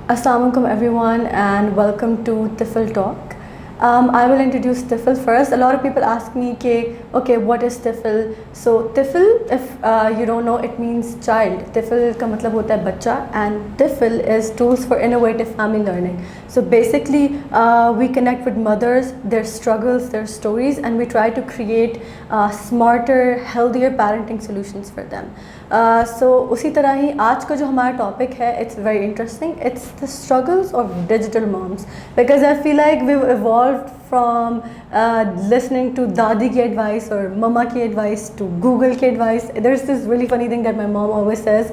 Assalamu alaikum everyone and welcome to Tifl Talk. I will introduce Tifl first. A lot of people ask me, okay, what is Tifl? So Tifl, if you don't know, it means child. Tifl ka matlab hota hai bacha, and Tifl is tools for innovative family learning. So basically we connect with mothers, their struggles, their stories, and we try to create smarter, healthier parenting solutions for them. So usi tarah hi aaj ka jo hamara topic hai, it's very interesting. It's the struggles of digital moms, because I feel like we've evolved from listening to dadi ki advice or mama ki advice to Google ki advice. There's this really funny thing that my mom always says.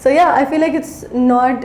So yeah, I feel like it's not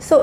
So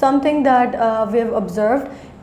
something that we have observed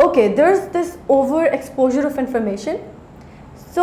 okay, there's this over exposure of information. So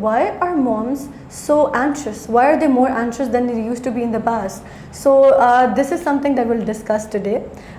why are moms so anxious? Why are they more anxious than they used to be in the past? So this is something that we'll discuss today.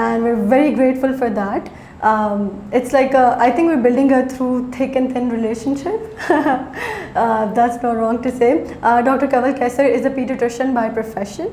and we're very grateful for that. It's like I think we're building a through thick and thin relationship. That's not wrong to say. Dr. Kanwal Kaisar is a pediatrician by profession.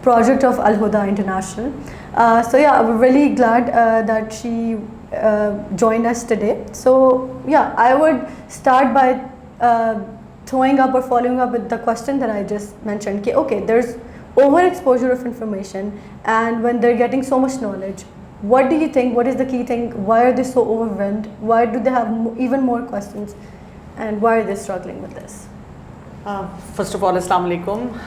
project of Al Huda International. So yeah, we're really glad that she joined us today. So yeah, I would start by throwing up or following up with the question that I just mentioned. Okay, there's overexposure of information, and when they're getting so much knowledge, what do you think? What is the key thing? Why are they so overwhelmed? Why do they have even more questions? And why are they struggling with this? First of all, Assalamu alaikum,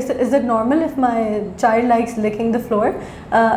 is it normal if my child likes licking the floor,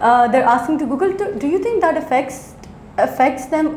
they're asking to Google. Do you think that affects them?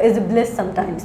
is a bliss sometimes,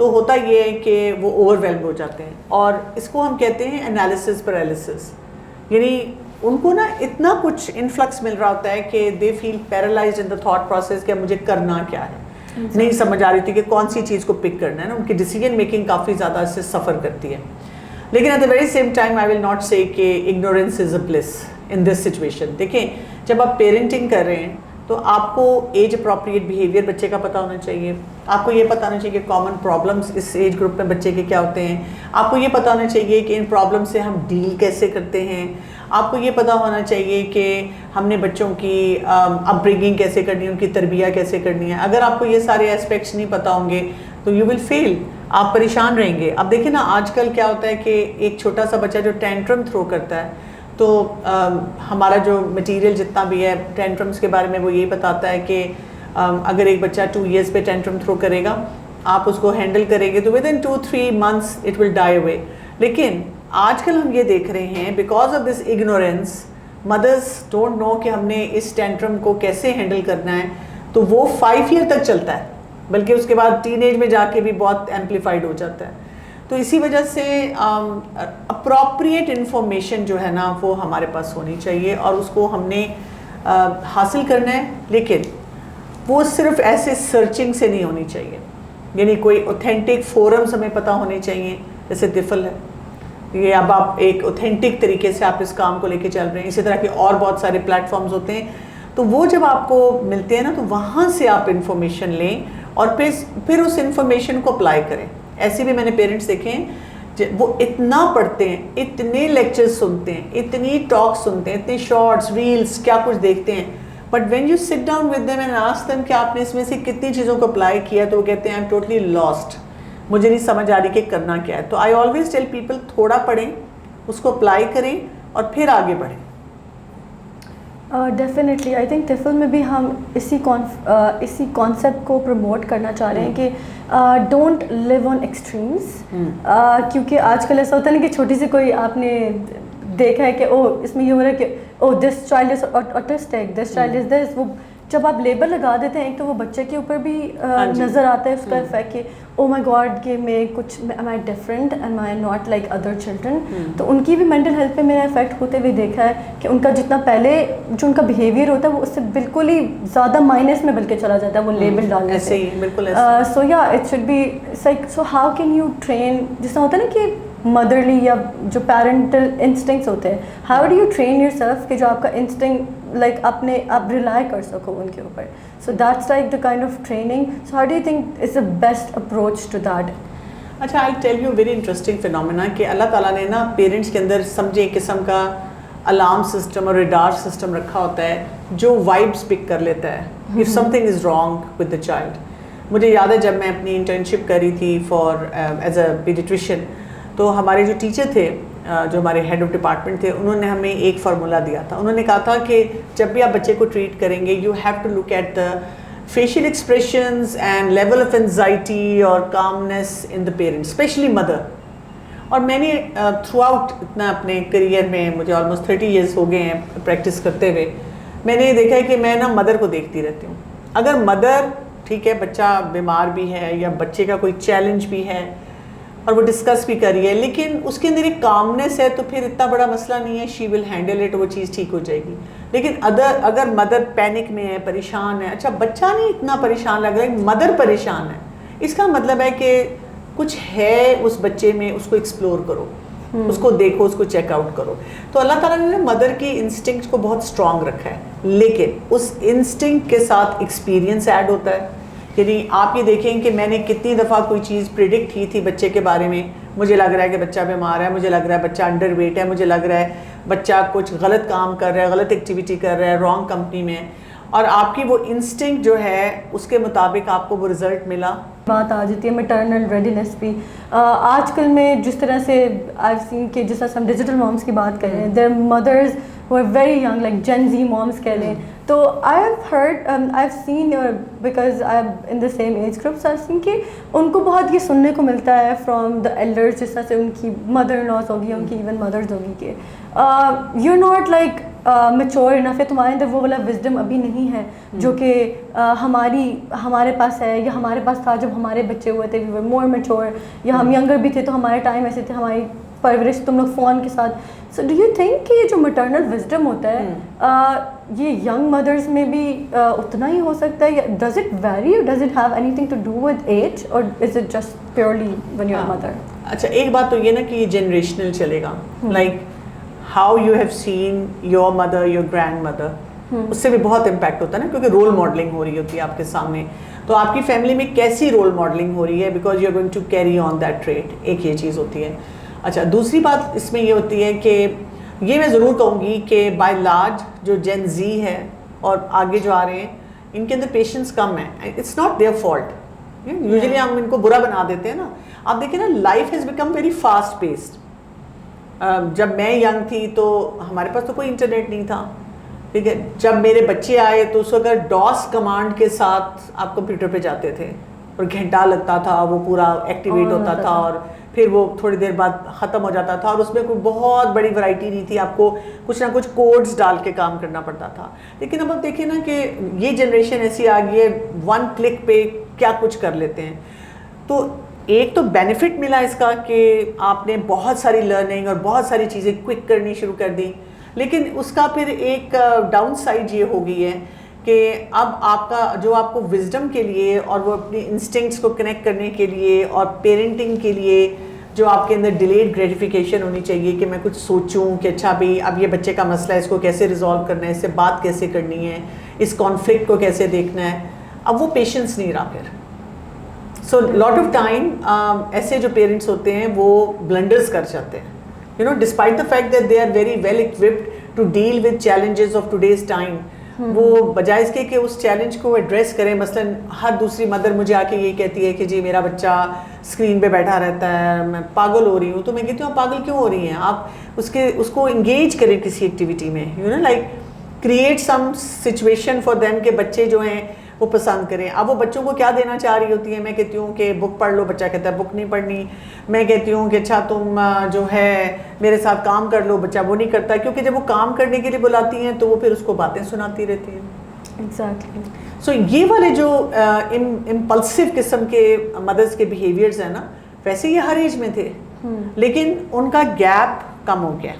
تو ہوتا یہ ہے کہ وہ over whelm ہو جاتے ہیں, اور اس کو ہم کہتے ہیں انالیسس پیرالیسس. یعنی ان کو نا اتنا کچھ انفلکس مل رہا ہوتا ہے کہ they feel paralysed in the thought process کہ مجھے کرنا کیا ہے, نہیں سمجھ آ رہی تھی کہ کون سی چیز کو پک کرنا ہے نا, ان کی ڈیسیجن میکنگ کافی زیادہ اس سے سفر کرتی ہے. لیکن at the very same time I will not say کہ ignorance is a bliss in this situation. دیکھیں جب آپ پیرنٹنگ کر رہے ہیں تو آپ کو ایج اپروپریٹ بیہیویئر بچے کا پتہ ہونا چاہیے, آپ کو یہ پتہ ہونا چاہیے کہ کامن پرابلمس اس ایج گروپ میں بچے کے کیا ہوتے ہیں, آپ کو یہ پتہ ہونا چاہیے کہ ان پرابلم سے ہم ڈیل کیسے کرتے ہیں, آپ کو یہ پتہ ہونا چاہیے کہ ہم نے بچوں کی اپ برنگنگ کیسے کرنی ہے, ان کی تربیت کیسے کرنی ہے. اگر آپ کو یہ سارے اسپیکٹس نہیں پتہ ہوں گے تو یو ول فیل, آپ پریشان رہیں گے. اب دیکھیں نا آج کل کیا ہوتا ہے کہ ایک چھوٹا سا بچہ جو ٹینٹرم تھرو کرتا ہے, تو ہمارا جو مٹیریل جتنا بھی ہے ٹینٹرمس کے بارے میں وہ یہی بتاتا ہے کہ اگر ایک بچہ 2 ایئرس پہ ٹینٹرم تھرو کرے گا, آپ اس کو ہینڈل کریں گے تو with in 2-3 months it will die away. لیکن آج کل ہم یہ دیکھ رہے ہیں because of this ignorance mothers don't know کہ ہم نے اس ٹینٹرم کو کیسے ہینڈل کرنا ہے, تو وہ 5 year تک چلتا ہے, بلکہ اس کے بعد ٹین ایج میں جا کے بھی بہت ایمپلیفائڈ ہو جاتا ہے. تو اسی وجہ سے اپروپریٹ انفارمیشن جو ہے نا وہ ہمارے پاس ہونی چاہیے, اور اس کو ہم نے حاصل کرنا ہے, لیکن وہ صرف ایسے سرچنگ سے نہیں ہونی چاہیے. یعنی کوئی اوتھینٹک فورمز ہمیں پتہ ہونے چاہیے, جیسے طفل ہے, یہ اب آپ ایک اوتھینٹک طریقے سے آپ اس کام کو لے کے چل رہے ہیں. اسی طرح کے اور بہت سارے پلیٹ فارمز ہوتے ہیں, تو وہ جب آپ کو ملتے ہیں نا تو وہاں سے آپ انفارمیشن لیں اور پھر اس انفارمیشن کو اپلائی کریں. ایسے بھی میں نے پیرنٹس دیکھے ہیں وہ اتنا پڑھتے ہیں, اتنے لیکچرز سنتے ہیں, اتنی ٹاک سنتے ہیں, اتنے شارٹس ریلس کیا کچھ دیکھتے ہیں, but when you sit down with them and ask them کہ آپ نے اس میں سے کتنی چیزوں کو اپلائی کیا, تو وہ کہتے ہیں آئی ایم ٹوٹلی لاسٹ, مجھے نہیں سمجھ آ رہی کہ کرنا کیا ہے. تو آئی آلویز ٹیل پیپل تھوڑا پڑھیں, اس کو اپلائی کریں اور پھر آگے بڑھیں. ڈیفینیٹلی آئی تھنک طفل میں بھی ہم اسی کانسیپٹ کو پروموٹ کرنا چاہ رہے ہیں کہ ڈونٹ لیو آن ایکسٹریمس, کیونکہ آج کل ایسا ہوتا ہے نا کہ چھوٹی سی کوئی آپ نے دیکھا ہے کہ او اس میں یہ ہو رہا ہے کہ oh this child is autistic, this child is this, وہ جب آپ لیبل لگا دیتے ہیں ایک تو وہ بچے کے اوپر بھی نظر آتا ہے اس کا افیکٹ کہ او مائی گاڈ کہ میں کچھ am I different am I not like other children. تو ان کی بھی مینٹل ہیلتھ پہ میرا افیکٹ ہوتے ہوئے دیکھا ہے کہ ان کا جتنا پہلے جو ان کا بیہیویئر ہوتا ہے وہ اس سے بالکل ہی زیادہ مائنس میں بلکہ چلا جاتا ہے وہ لیبل ڈالنے سے. سو یا it should be like so how can you train, جس طرح ہوتا ہے نا کہ مدرلی یا جو پیرنٹل انسٹنکٹس ہوتے ہیں, how do you train your self کہ جو آپ کا انسٹنکٹ لائک اپنے آپ ریلائی کر سکو ان کے اوپر. So that's like the kind of training. So how do you think is the best approach to that? اچھا, I tell you very interesting phenomena کہ اللہ تعالیٰ نے نا پیرنٹس کے اندر سمجھے ایک قسم کا الارم سسٹم اور ریڈار سسٹم رکھا ہوتا ہے جو وائبس پک کر لیتا ہے if some thing is wrong with the child. مجھے یاد ہے جب میں اپنی انٹرنشپ کر رہی تھی فار ایز اے پیڈیٹریشین, تو ہمارے جو ٹیچر تھے جو ہمارے ہیڈ آف ڈپارٹمنٹ تھے, انہوں نے ہمیں ایک فارمولا دیا تھا. انہوں نے کہا تھا کہ جب بھی آپ بچے کو ٹریٹ کریں گے you have to look at the facial expressions and level of anxiety اور calmness in the parent especially mother. اور میں نے تھرو آؤٹ اتنا اپنے کریئر میں, مجھے آلموسٹ 30 ایئرس ہو گئے ہیں پریکٹس کرتے ہوئے, میں نے دیکھا ہے کہ میں نا مدر کو دیکھتی رہتی ہوں. اگر مدر ٹھیک ہے بچہ بیمار بھی ہے یا بچے کا کوئی چیلنج بھی ہے اور وہ ڈسکس بھی کر رہی ہے, لیکن اس کے اندر ایک کامنیس ہے, تو پھر اتنا بڑا مسئلہ نہیں ہے, شی ول ہینڈل اٹ, وہ چیز ٹھیک ہو جائے گی. لیکن اگر مدر پینک میں ہے, پریشان ہے, اچھا بچہ نہیں اتنا پریشان لگ رہا ہے, مدر پریشان ہے, اس کا مطلب ہے کہ کچھ ہے اس بچے میں, اس کو ایکسپلور کرو, اس کو دیکھو, اس کو چیک آؤٹ کرو. تو اللہ تعالیٰ نے مدر کی انسٹنکٹ کو بہت اسٹرانگ رکھا ہے, لیکن اس انسٹنکٹ کے ساتھ ایکسپیرینس ایڈ ہوتا ہے. یعنی آپ یہ دیکھیں کہ میں نے کتنی دفعہ کوئی چیز پریڈکٹ کی تھی بچے کے بارے میں, مجھے لگ رہا ہے کہ بچہ بیمار ہے, مجھے لگ رہا ہے بچہ انڈر ویٹ ہے, مجھے لگ رہا ہے بچہ کچھ غلط کام کر رہا ہے, غلط ایکٹیویٹی کر رہا ہے, رانگ کمپنی میں, اور آپ کی وہ انسٹنکٹ جو ہے اس کے مطابق آپ کو وہ رزلٹ ملا. بات آ جاتی ہے میٹرنل ریڈینس بھی. آج کل میں جس طرح سے آئی سین کہ جس طرح سے ہم ڈیجیٹل مامس کی بات کر رہے ہیں, دیر mothers who are very young, like Gen Z moms کہہ لیں. تو I've seen because I'm in the same age group, so I've seen کہ ان کو بہت یہ سننے کو ملتا ہے from the elders, جس طرح سے ان کی mother in laws ہوگی, ان کی even mothers ہوگی کہ you're not like mature enough ہے, تمہارے اندر وہ والا وزڈم ابھی نہیں ہے جو کہ ہمارے پاس ہے یا ہمارے پاس تھا جب ہمارے بچے ہوئے تھے, وی ور مور میچور, یا ہم ینگر بھی تھے تو ہمارے ٹائم ایسے تھے, ہماری پرورش تم لوگ فون کے ساتھ. سو ڈو یو تھنک کہ یہ جو مٹرنل وزڈم ہوتا ہے یہ ینگ مدرس میں بھی اتنا ہی ہو سکتا ہے, یا does it vary, does it have anything to do with age, اور is it just purely on your mother? اچھا, ایک بات تو یہ نا کہ یہ جنریشنل چلے گا, like how you have seen your mother, your grandmother, اس سے بھی بہت امپیکٹ ہوتا ہے نا, کیونکہ رول ماڈلنگ ہو رہی ہوتی ہے آپ کے سامنے. تو آپ کی فیملی میں کیسی رول ماڈلنگ ہو رہی ہے, because you are going to carry on that trait, ایک یہ چیز ہوتی ہے. اچھا, دوسری بات اس میں یہ ہوتی ہے کہ یہ میں ضرور کہوں گی کہ بائی لارج جو جین زی ہے اور آگے جو آ رہے ہیں ان کے اندر پیشنس کم ہے. It's not their fault, usually ہم ان کو برا بنا دیتے ہیں نا. آپ دیکھیں نا, life has become very fast paced. جب میں ینگ تھی تو ہمارے پاس تو کوئی انٹرنیٹ نہیں تھا, ٹھیک ہے. جب میرے بچے آئے تو اس وقت ڈاس کمانڈ کے ساتھ آپ کمپیوٹر پہ جاتے تھے اور گھنٹہ لگتا تھا, وہ پورا ایکٹیویٹ ہوتا تھا اور پھر وہ تھوڑی دیر بعد ختم ہو جاتا تھا, اور اس میں کوئی بہت بڑی ورائٹی نہیں تھی, آپ کو کچھ نہ کچھ کوڈز ڈال کے کام کرنا پڑتا تھا. لیکن اب آپ دیکھیں نا کہ یہ جنریشن ایسی آ گئی ہے, ون کلک پہ کیا کچھ کر لیتے ہیں. تو ایک تو بینیفٹ ملا اس کا کہ آپ نے بہت ساری لرننگ اور بہت ساری چیزیں کوئک کرنی شروع کر دی, لیکن اس کا پھر ایک ڈاؤن سائڈ یہ ہو گئی ہے کہ اب آپ کا جو آپ کو وزڈم کے لیے اور وہ اپنی انسٹنکٹس کو کنیکٹ کرنے کے لیے اور پیرنٹنگ کے لیے جو آپ کے اندر ڈیلیڈ گریٹیفیکیشن ہونی چاہیے کہ میں کچھ سوچوں کہ اچھا بھائی اب یہ بچے کا مسئلہ ہے, اس کو کیسے ریزالو کرنا ہے, اس سے بات کیسے کرنی ہے, اس کانفلکٹ کو کیسے دیکھنا ہے, اب وہ پیشنس نہیں رہا پھر. سو لاٹ آف ٹائم ایسے جو پیرنٹس ہوتے ہیں وہ بلنڈرز کر جاتے ہیں, you know, despite the fact that they are very well equipped to deal with challenges of today's time. وہ بجائے اس کے کہ اس چیلنج کو ایڈریس کریں. مثلاً ہر دوسری مدر مجھے آ کے یہی کہتی ہے کہ جی میرا بچہ اسکرین پہ بیٹھا رہتا ہے, میں پاگل ہو رہی ہوں. تو میں کہتی ہوں آپ پاگل کیوں ہو رہی ہیں, آپ اس کو انگیج کریں کسی ایکٹیویٹی میں, you know, like create some situation for them کہ بچے جو ہیں وہ پسند کریں. اب وہ بچوں کو کیا دینا چاہ رہی ہوتی ہے, میں کہتی ہوں کہ بک پڑھ لو, بچہ کہتا ہے بک نہیں پڑھنی. میں کہتی ہوں کہ اچھا تم جو ہے میرے ساتھ کام کر لو, بچہ وہ نہیں کرتا, کیونکہ جب وہ کام کرنے کے لیے بلاتی ہیں تو وہ پھر اس کو باتیں سناتی رہتی ہیں. ایگزیکٹلی. سو یہ والے جو امپلسو قسم کے مدرس کے بیہیویئرز ہیں نا, ویسے یہ ہر ایج میں تھے, لیکن ان کا گیپ کم ہو گیا.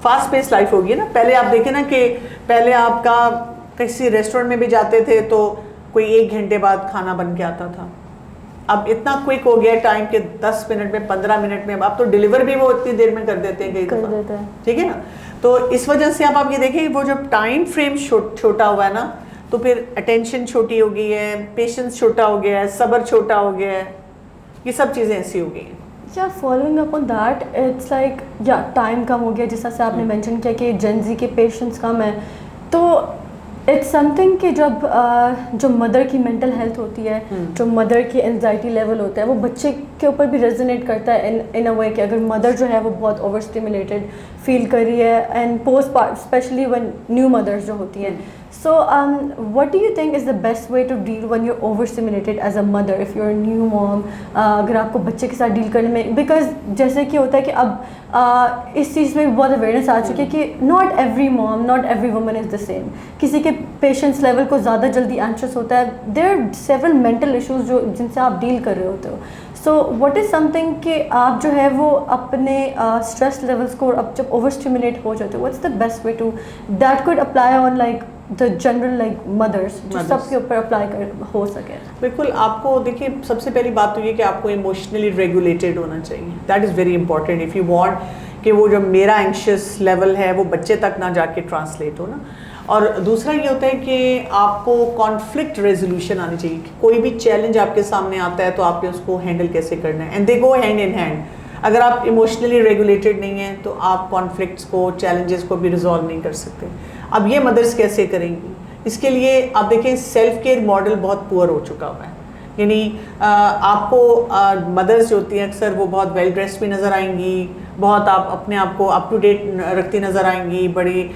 فاسٹ پیس لائف ہو گئی نا. پہلے آپ دیکھیں نا کہ پہلے آپ کا کسی ریسٹورینٹ میں بھی جاتے تھے تو کوئی 1 گھنٹے بعد کھانا بن کے آتا تھا. اب اتنا کوئک ہو گیا ٹائم کہ 10 منٹ میں 15 منٹ میں, اب تو ڈیلیور بھی وہ اتنی دیر میں کر دیتے ہیں کئی دفعہ, ٹھیک ہے نا. تو اس وجہ سے اب آپ یہ دیکھیں وہ جو ٹائم فریم چھوٹا ہوا ہے نا, تو پھر اٹینشن چھوٹی ہو گئی ہے, پیشنس چھوٹا ہو گیا ہے, صبر چھوٹا ہو گیا ہے, یہ سب چیزیں ایسی ہو گئی ہیں. Following up on that, it's like time کم ہو گیا, جس طرح سے آپ نے مینشن کیا کہ جین زی کے پیشنس کم ہے. تو اٹس سم تھنگ کہ جب جو مدر کی مینٹل ہیلتھ ہوتی ہے, جو مدر کی انزائٹی لیول ہوتا ہے, وہ بچے کے اوپر بھی ریزونیٹ کرتا ہے ان اے وے کہ اگر مدر جو ہے وہ بہت اوور اسٹیمولیٹڈ فیل کر رہی ہے, and post part especially when new mothers جو ہوتی ہیں. So what do you think is the best way to deal when you're overstimulated as a mother, if you're a new mom, اگر آپ کو بچے کے ساتھ ڈیل کرنے میں, بیکاز جیسے کہ ہوتا ہے کہ اب اس چیز میں بہت اویئرنیس آ چکی ہے کہ ناٹ ایوری مام, not every woman is the same. کسی کے پیشنس لیول کو زیادہ جلدی اینشیس ہوتا ہے, there are several mental issues جو جن سے آپ ڈیل کر رہے ہوتے ہو. So what is some thing کہ آپ جو ہے وہ اپنے اسٹریس لیولس کو اب جب اوور اسٹیمولیٹ ہو جاتے ہو, what's the best way to that could apply on like the general like mothers جو سب کے اوپر اپلائی ہو سکے. بالکل. آپ کو دیکھیے سب سے پہلی بات تو یہ کہ آپ کو ایموشنلی ریگولیٹڈ ہونا چاہیے. That is very important if you want کہ وہ جو میرا اینکشیس لیول ہے وہ بچے تک نہ جا کے ٹرانسلیٹ ہو نا. اور دوسرا یہ ہوتا ہے کہ آپ کو کانفلکٹ ریزولوشن آنی چاہیے. کوئی بھی چیلنج آپ کے سامنے آتا ہے تو آپ نے اس کو ہینڈل کیسے کرنا ہے, and they go hand in hand. اگر آپ ایموشنلی ریگولیٹڈ نہیں ہیں تو آپ کانفلکٹس کو, چیلنجز کو بھی ریزالو نہیں کر سکتے. اب یہ مدرس کیسے کریں گی, اس کے لیے آپ دیکھیں سیلف کیئر ماڈل بہت پور ہو چکا ہوا ہے. یعنی آپ کو مدرس جو ہوتی ہیں اکثر وہ بہت ویل ڈریسڈ بھی نظر آئیں گی, بہت آپ اپنے آپ کو اپ ٹو ڈیٹ رکھتی نظر آئیں گی, بڑی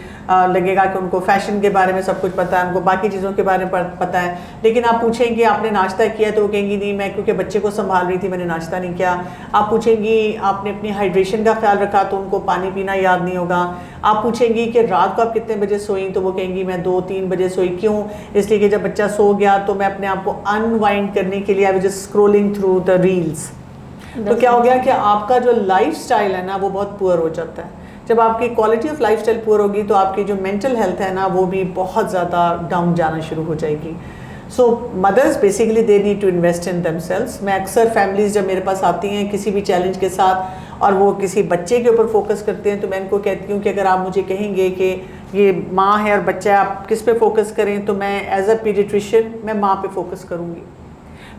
لگے گا کہ ان کو فیشن کے بارے میں سب کچھ پتہ ہے, ان کو باقی چیزوں کے بارے میں پتہ ہے. لیکن آپ پوچھیں گی آپ نے ناشتہ کیا تو وہ کہیں گی نہیں میں کیونکہ بچے کو سنبھال رہی تھی میں نے ناشتہ نہیں کیا. آپ پوچھیں گی آپ نے اپنی ہائیڈریشن کا خیال رکھا تو ان کو پانی پینا یاد نہیں ہوگا. آپ پوچھیں گی کہ رات کو آپ کتنے بجے سوئیں تو وہ کہیں گی میں 2-3 بجے سوئی. کیوں؟ اس لیے کہ جب بچہ سو گیا تو میں اپنے آپ کو انوائنڈ کرنے کے لیے I was just scrolling through the reels. تو کیا ہو گیا کہ آپ کا جو لائف سٹائل ہے نا وہ بہت پور ہو جاتا ہے. جب آپ کی کوالٹی آف لائف سٹائل پور ہوگی تو آپ کی جو مینٹل ہیلتھ ہے نا وہ بھی بہت زیادہ ڈاؤن جانا شروع ہو جائے گی. So mothers basically they need to invest in themselves. میں اکثر فیملیز جب میرے پاس آتی ہیں کسی بھی چیلنج کے ساتھ اور وہ کسی بچے کے اوپر فوکس کرتے ہیں تو میں ان کو کہتی ہوں کہ اگر آپ مجھے کہیں گے کہ یہ ماں ہے اور بچہ ہے آپ کس پہ فوکس کریں تو میں ایز اے پیڈیٹریشین میں ماں پہ فوکس کروں گی.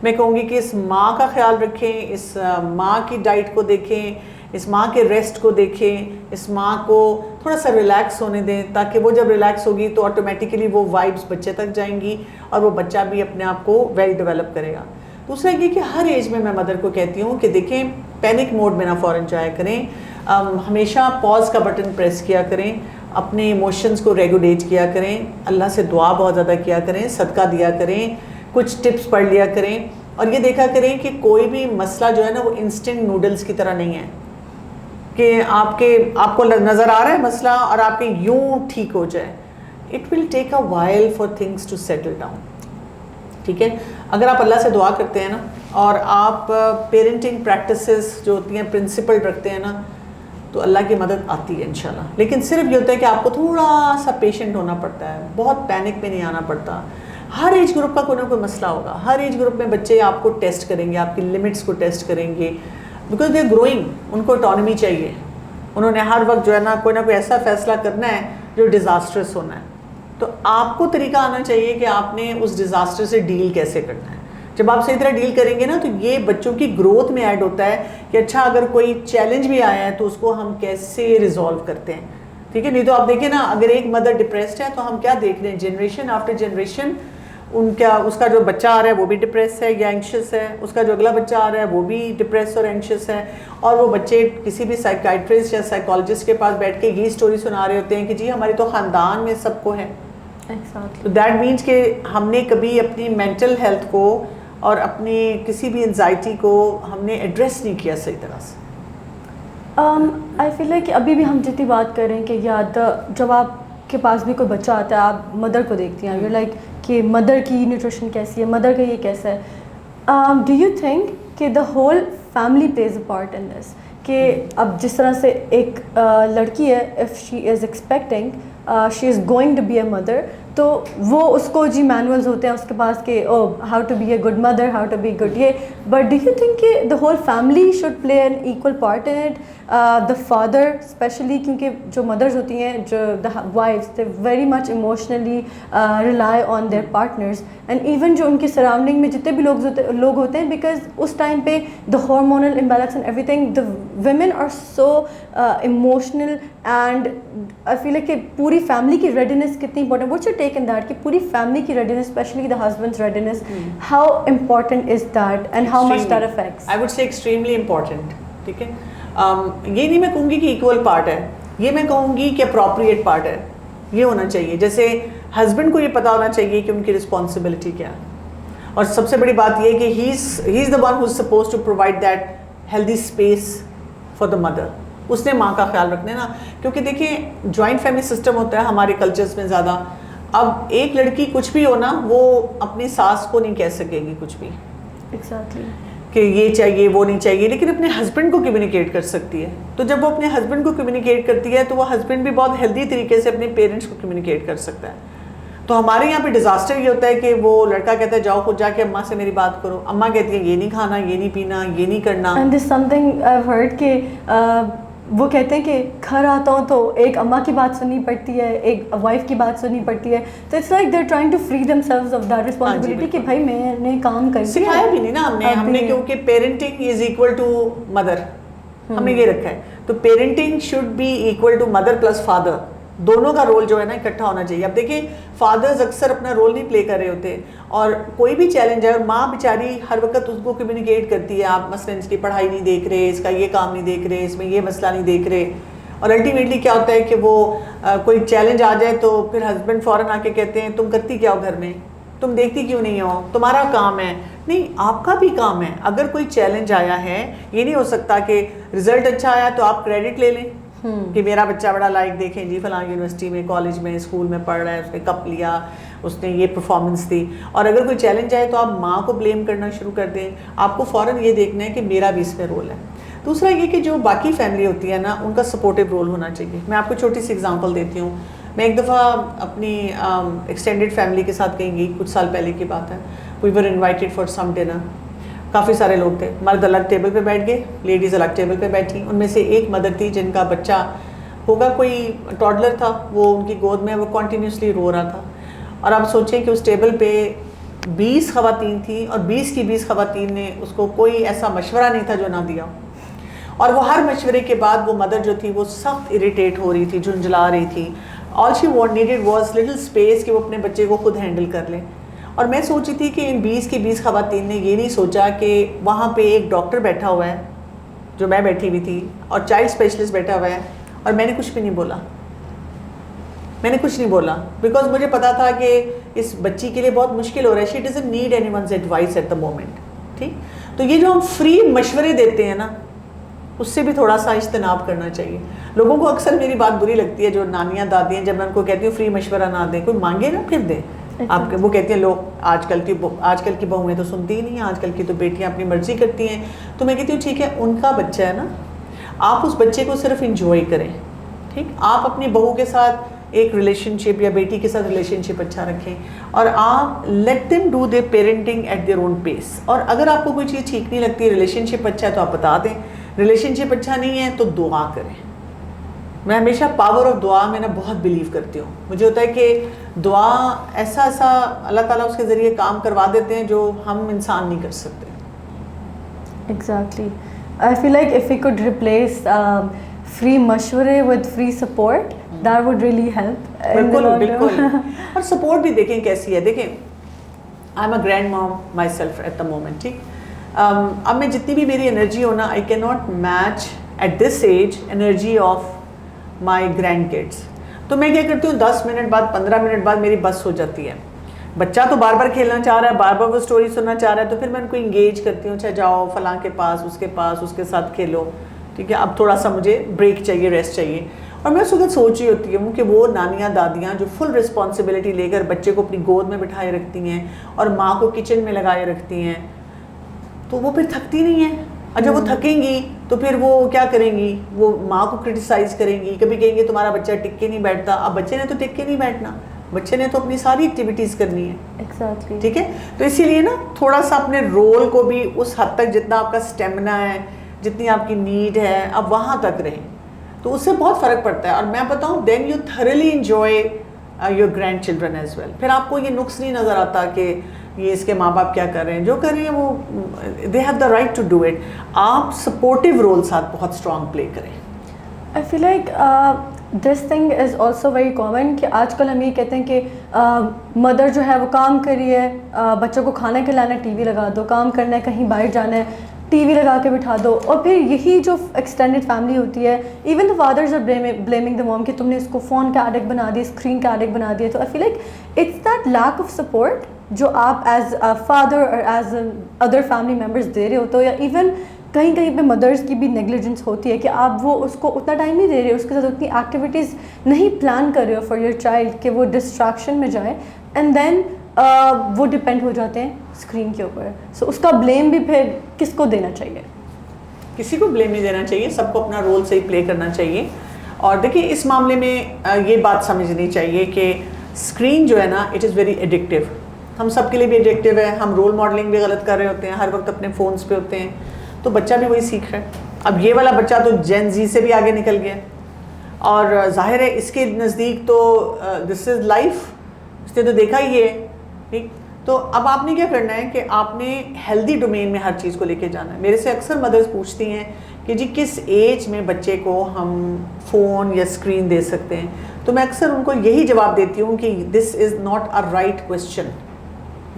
میں کہوں گی کہ اس ماں کا خیال رکھیں, اس ماں کی ڈائٹ کو دیکھیں, اس ماں کے ریسٹ کو دیکھیں, اس ماں کو تھوڑا سا ریلیکس ہونے دیں تاکہ وہ جب ریلیکس ہوگی تو آٹومیٹیکلی وہ وائبس بچے تک جائیں گی اور وہ بچہ بھی اپنے آپ کو ویل ڈیولپ کرے گا. دوسرا یہ کہ ہر ایج میں مدر کو کہتی ہوں کہ دیکھیں پینک موڈ میں نہ فوراً جایا کریں, ہمیشہ پاز کا بٹن پریس کیا کریں, اپنے ایموشنز کو ریگولیٹ کیا کریں, اللہ سے دعا بہت زیادہ کیا کریں, صدقہ دیا کریں, کچھ ٹپس پڑھ لیا کریں اور یہ دیکھا کریں کہ کوئی بھی مسئلہ جو ہے نا وہ انسٹنٹ نوڈلز کی طرح نہیں ہے کہ آپ کو نظر آ رہا ہے مسئلہ اور آپ کے یوں ٹھیک ہو جائے. It will take a while for things to settle down. ٹھیک ہے, اگر آپ اللہ سے دعا کرتے ہیں نا اور آپ پیرنٹنگ پریکٹسز جو ہوتی ہیں پرنسپل رکھتے ہیں نا تو اللہ کی مدد آتی ہے انشاءاللہ. لیکن صرف یہ ہوتا ہے کہ آپ کو تھوڑا سا پیشنٹ ہونا پڑتا ہے, بہت پینک میں نہیں آنا پڑتا. ہر ایج گروپ کا کوئی نہ کوئی مسئلہ ہوگا, ہر ایج گروپ میں بچے آپ کو ٹیسٹ کریں گے, آپ کی لمٹس کو ٹیسٹ کریں گے بیکاز دے آر گروئنگ. ان کو اٹانومی چاہیے, انہوں نے ہر وقت جو ہے نا کوئی ایسا فیصلہ کرنا ہے جو ڈیزاسٹرس ہونا ہے. تو آپ کو طریقہ آنا چاہیے کہ آپ نے اس ڈیزاسٹر سے ڈیل کیسے کرنا ہے. جب آپ صحیح طرح ڈیل کریں گے نا تو یہ بچوں کی گروتھ میں ایڈ ہوتا ہے کہ اچھا اگر کوئی چیلنج بھی آیا ہے تو اس کو ہم کیسے ریزالو کرتے ہیں. ٹھیک ہے, نہیں تو آپ دیکھیں نا اگر ایک مدر ڈپریسڈ ہے تو ہم کیا دیکھ رہے ہیں جنریشن آفٹر جنریشن اس کا جو بچہ آ رہا ہے وہ بھی ڈپریس ہے یا اینکشس ہے, اس کا جو اگلا بچہ آ رہا ہے وہ بھی ڈپریس اور اینکشس ہے, اور وہ بچے کسی بھی سائیکائٹرسٹ یا سائیکالوجسٹ کے پاس بیٹھ کے یہ سٹوری سنا رہے ہوتے ہیں کہ جی ہمارے تو خاندان میں سب کو ہے. تو دیٹ مینس کہ ہم نے کبھی اپنی مینٹل ہیلتھ کو اور اپنی کسی بھی انزائٹی کو ہم نے ایڈریس نہیں کیا صحیح طرح سے. آئی فیل لائک کہ ابھی بھی ہم جتنی بات کر رہے ہیں کہ یاد جب آپ کے پاس بھی کوئی بچہ آتا ہے آپ مدر کو دیکھتی ہیں, یو لائک کہ مدر کی نیوٹریشن کیسی ہے, مدر کا یہ کیسا ہے. ڈو یو تھنک کہ the whole family plays a part in this, کہ اب جس طرح سے ایک لڑکی ہے if she is expecting she is going to be a mother تو وہ اس کو جی مینولز ہوتے ہیں اس کے پاس کہ oh how to be a good mother, how to be good یہ, بٹ ڈو یو تھنک کہ the whole family should play an equal part in it, the father especially, کیونکہ جو مدرز ہوتی ہیں جو the wives they very much emotionally rely on their partners, and even جو ان کی سراؤنڈنگ میں جتنے بھی لوگ ہوتے ہیں بیکاز اس ٹائم پہ the hormonal imbalance and everything, the women are so emotional and I feel like کہ پوری فیملی کی ریڈینس کتنی important, what's your take on that کہ پوری فیملی کی readiness especially the husband's readiness, how important is that and how much that affects. I would say extremely important. ٹھیک ہے, یہ نہیں میں کہوں گی کہ ایکول پارٹ ہے, یہ میں کہوں گی کہ اپروپریٹ پارٹ ہے. یہ ہونا چاہیے جیسے ہسبینڈ کو یہ پتا ہونا چاہیے کہ ان کی رسپانسبلٹی کیا ہے, اور سب سے بڑی بات یہ کہ he is the one who is supposed to provide that healthy space for the mother. اس نے ماں کا خیال رکھنا ہے نا, کیونکہ دیکھیں جوائنٹ فیملی سسٹم ہوتا ہے ہمارے کلچرز میں زیادہ. اب ایک لڑکی کچھ بھی ہو نا وہ اپنی ساس کو نہیں کہہ سکے گی کچھ بھی ایگزیکٹلی کہ یہ چاہیے وہ نہیں چاہیے, لیکن اپنے ہسبینڈ کو کمیونیکیٹ کر سکتی ہے. تو جب وہ اپنے ہسبینڈ کو کمیونیکیٹ کرتی ہے تو وہ ہسبینڈ بھی بہت ہیلدی طریقے سے اپنے پیرنٹس کو کمیونیکیٹ کر سکتا ہے. تو ہمارے یہاں پہ ڈیزاسٹر یہ ہوتا ہے کہ وہ لڑکا کہتا ہے جاؤ خود جا کے اماں سے میری بات کرو, اماں کہتی ہیں یہ نہیں کھانا, یہ نہیں پینا, یہ نہیں کرنا. And this some thing I have heard کہ وہ کہتے ہیں کہ گھر آتا ہوں تو ایک اماں کی بات سننی پڑتی ہے, ایک وائف کی بات سننی پڑتی ہے, تو it's like they are trying to free themselves of that responsibility کہ بھائی میں نے کام کر دیا. سکھایا بھی نہیں نا ہم نے کیونکہ parenting is equal to mother, ہم نے یہ رکھا ہے. تو parenting should be equal to mother plus father. دونوں کا رول جو ہے نا اکٹھا ہونا چاہیے. اب دیکھیں فادرز اکثر اپنا رول نہیں پلے کر رہے ہوتے, اور کوئی بھی چیلنج ہے اور ماں بیچاری ہر وقت اس کو کمیونیکیٹ کرتی ہے, آپ مثلاً اس کی پڑھائی نہیں دیکھ رہے, اس کا یہ کام نہیں دیکھ رہے, اس میں یہ مسئلہ نہیں دیکھ رہے, اور الٹیمیٹلی کیا ہوتا ہے کہ وہ کوئی چیلنج آ جائے تو پھر ہسبینڈ فوراً آ کے کہتے ہیں تم کرتی کیا ہو گھر میں, تم دیکھتی کیوں نہیں ہو, تمہارا کام ہے. نہیں, آپ کا بھی کام ہے. اگر کوئی چیلنج آیا ہے, یہ نہیں ہو سکتا کہ رزلٹ اچھا آیا تو آپ کریڈٹ لے لیں کہ میرا بچہ بڑا لائک, دیکھیں جی فلاں یونیورسٹی میں, کالج میں, اسکول میں پڑھ رہا ہے, اس نے کپ لیا, اس نے یہ پرفارمنس دی. اور اگر کوئی چیلنج آئے تو آپ ماں کو بلیم کرنا شروع کر دیں. آپ کو فوراً یہ دیکھنا ہے کہ میرا بھی اس میں رول ہے. دوسرا یہ کہ جو باقی فیملی ہوتی ہے نا, ان کا سپورٹیو رول ہونا چاہیے. میں آپ کو چھوٹی سی اگزامپل دیتی ہوں. میں ایک دفعہ اپنی ایکسٹینڈیڈ فیملی کے ساتھ کہیں گئی, کچھ سال پہلے کی بات ہے. وی ور انوائٹیڈ فار سم ڈنر. کافی سارے لوگ تھے, مرد الگ ٹیبل پہ بیٹھ گئے, لیڈیز الگ ٹیبل پہ بیٹھی. ان میں سے ایک مدر تھی جن کا بچہ ہوگا کوئی ٹاڈلر تھا, وہ ان کی گود میں, وہ کنٹینیوسلی رو رہا تھا. اور آپ سوچیں کہ اس ٹیبل پہ 20 خواتین تھیں, اور 20 کی 20 خواتین نے اس کو کوئی ایسا مشورہ نہیں تھا جو نہ دیا. اور وہ ہر مشورے کے بعد وہ مدر جو تھی وہ سخت اریٹیٹ ہو رہی تھی, جھنجھلا رہی تھی. آل she needed was little space کہ وہ اپنے بچے کو خود ہینڈل کر لے. اور میں سوچی تھی کہ ان 20 کی 20 خواتین نے یہ نہیں سوچا کہ وہاں پہ ایک ڈاکٹر بیٹھا ہوا ہے جو میں بیٹھی ہوئی تھی, اور چائلڈ اسپیشلسٹ بیٹھا ہوا ہے, اور میں نے کچھ بھی نہیں بولا. میں نے کچھ نہیں بولا بیکاز مجھے پتا تھا کہ اس بچی کے لیے بہت مشکل ہو رہا ہے. She doesn't need anyone's advice at the moment. ٹھیک, تو یہ جو ہم فری مشورے دیتے ہیں نا, اس سے بھی تھوڑا سا اجتناب کرنا چاہیے. لوگوں کو اکثر میری بات بری لگتی ہے, جو نانیاں دادیاں, جب میں ان کو کہتی ہوں فری مشورہ نہ دیں, کوئی مانگے نا پھر دیں. آپ وہ کہتی ہیں لوگ آج کل کی بہویں تو سنتی ہی نہیں ہیں, آج کل کی تو بیٹیاں اپنی مرضی کرتی ہیں. تو میں کہتی ہوں ٹھیک ہے, ان کا بچہ ہے نا, آپ اس بچے کو صرف انجوائے کریں. ٹھیک, آپ اپنی بہو کے ساتھ ایک ریلیشن شپ یا بیٹی کے ساتھ ریلیشن شپ اچھا رکھیں, اور آپ let them do their parenting at their own pace. اور اگر آپ کو کوئی چیز ٹھیک نہیں لگتی, ریلیشن شپ اچھا ہے تو آپ بتا دیں, ریلیشن شپ اچھا نہیں ہے تو دعا کریں. میں ہمیشہ پاور آف دعا میں نا بہت بلیو کرتی ہوں. مجھے ہوتا ہے کہ دعا ایسا اللہ تعالیٰ اس کے ذریعے کام کروا دیتے ہیں جو ہم انسان نہیں کر سکتے. Exactly. I feel like if we could replace free مشورے with free support, that would really help. بالکل بالکل. اور سپورٹ بھی دیکھیں کیسی ہے. دیکھیں I am a grandmom myself at the moment. ٹھیک, اب میں جتنی بھی میری انرجی ہو نا, I can not match at this age energy of my grandkids. تو میں کیا کرتی ہوں, 10 منٹ بعد 15 منٹ بعد میری بس ہو جاتی ہے. بچہ تو بار بار کھیلنا چاہ رہا ہے, بار بار وہ اسٹوری سننا چاہ رہا ہے, تو پھر میں ان کو انگیج کرتی ہوں, اچھا جاؤ فلاں کے پاس, اس کے ساتھ کھیلو. ٹھیک ہے, اب تھوڑا سا مجھے بریک چاہیے, ریسٹ چاہیے. اور میں اس وقت سوچ رہی ہوتی ہوں کہ وہ نانیاں دادیاں جو فل رسپانسبلٹی لے کر بچے کو اپنی گود میں بٹھائے رکھتی ہیں اور ماں کو کچن میں لگائے رکھتی ہیں, تو وہ پھر تھکتی نہیں ہیں. اور جب وہ تھکیں گی تو پھر وہ کیا کریں گی, وہ ماں کو کرٹیسائز کریں گی. کبھی کہیں گے تمہارا بچہ ٹک کے نہیں بیٹھتا. اب بچے نے تو ٹک کے نہیں بیٹھنا, بچے نے تو اپنی ساری ایکٹیویٹیز کرنی ہے. Exactly. ٹھیک ہے, تو اسی لیے نا تھوڑا سا اپنے رول کو بھی اس حد تک جتنا آپ کا اسٹیمنا ہے, جتنی آپ کی نیڈ ہے, اب وہاں تک رہیں, تو اس سے بہت فرق پڑتا ہے. اور میں بتاؤں, then you thoroughly enjoy your grandchildren as well. پھر آپ کو یہ نقص نہیں نظر آتا کہ یہ اس کے ماں باپ کیا کر رہے ہیں, جو کر رہے ہیں وہ they have the right to do it. آپ سپورٹیو رول ساتھ بہت اسٹرانگ پلے کریں. I feel like this thing is also very common کہ آج کل ہم یہ کہتے ہیں کہ مدر جو ہے وہ کام کر رہی ہے, بچوں کو کھانا کھلانا ہے, ٹی وی لگا دو, کام کرنا ہے, کہیں باہر جانا ہے, ٹی وی لگا کے بٹھا دو. اور پھر یہی جو ایکسٹینڈیڈ فیملی ہوتی ہے, even the fathers are blaming the mom کہ تم نے اس کو فون کا ایڈکٹ بنا دیا, اسکرین کا ایڈکٹ بنا دیا. تو I feel like it's that lack of support جو آپ ایز فادر اور ایز ادر فیملی ممبرس دے رہے ہوتے ہو, یا ایون کہیں کہیں پہ مدرس کی بھی نیگلیجنس ہوتی ہے کہ آپ وہ اس کو اتنا ٹائم نہیں دے رہے, اس کے ساتھ اتنی ایکٹیویٹیز نہیں پلان کر رہے ہو فار یور چائلڈ کہ وہ ڈسٹریکشن میں جائے, اینڈ دین وہ ڈپینڈ ہو جاتے ہیں اسکرین کے اوپر. سو اس کا بلیم بھی پھر کس کو دینا چاہیے؟ کسی کو بلیم نہیں دینا چاہیے, سب کو اپنا رول صحیح پلے کرنا چاہیے. اور دیکھیں اس معاملے میں یہ بات سمجھنی چاہیے کہ اسکرین جو ہے نا, اٹ از ویری ایڈکٹیو. ہم سب کے لیے بھی ایڈکٹیو ہے. ہم رول ماڈلنگ بھی غلط کر رہے ہوتے ہیں, ہر وقت اپنے فونس پہ ہوتے ہیں, تو بچہ بھی وہی سیکھ رہا ہے. اب یہ والا بچہ تو جین زی سے بھی آگے نکل گیا, اور ظاہر ہے اس کے نزدیک تو دس از لائف, اس نے تو دیکھا ہی ہے. ٹھیک, تو اب آپ نے کیا کرنا ہے کہ آپ نے ہیلدی ڈومین میں ہر چیز کو لے کے جانا ہے. میرے سے اکثر مدرس پوچھتی ہیں کہ جی کس ایج میں بچے کو ہم فون یا اسکرین دے سکتے ہیں, تو میں اکثر ان کو یہی جواب دیتی ہوں کہ this is not a right question.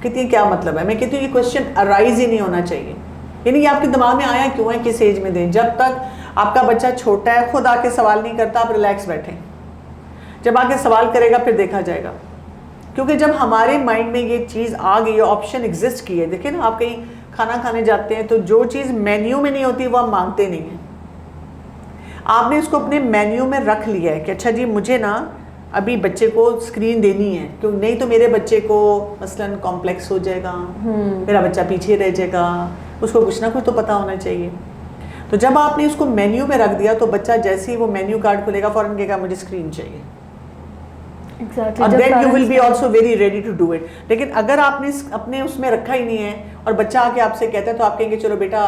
کہتی ہیں کیا مطلب ہے؟ میں کہتی ہوں یہ کویشچن ارائز ہی نہیں ہونا چاہیے. یعنی یہ آپ کے دماغ میں آیا کیوں ہے کس ایج میں دیں؟ جب تک آپ کا بچہ چھوٹا ہے خود آ کے سوال نہیں کرتا, آپ ریلیکس بیٹھیں. جب آ کے سوال کرے گا پھر دیکھا جائے گا. کیونکہ جب ہمارے مائنڈ میں یہ چیز آ گئی ہے, آپشن ایگزسٹ کی ہے. دیکھیں نا, آپ کہیں کھانا کھانے جاتے ہیں تو جو چیز مینیو میں نہیں ہوتی وہ ہم مانگتے نہیں ہیں. آپ نے اس کو اپنے مینیو میں رکھ لیا ہے کہ اچھا جی مجھے نا ابھی بچے کو اسکرین دینی ہے, کیوں نہیں تو میرے بچے کو مثلاً کمپلیکس ہو جائے گا, میرا بچہ پیچھے رہ جائے گا, اس کو کچھ نہ کچھ تو پتہ ہونا چاہیے. تو جب آپ نے اس کو مینیو میں رکھ دیا تو بچہ جیسے ہی وہ مینیو کارڈ کھلے گا فوراً کہے گا مجھے اسکرین چاہیے. And then you will be also very ready to do it. لیکن اگر آپ نے اپنے اس میں رکھا ہی نہیں ہے اور بچہ آ کے آپ سے کہتا ہے تو آپ کہیں گے چلو بیٹا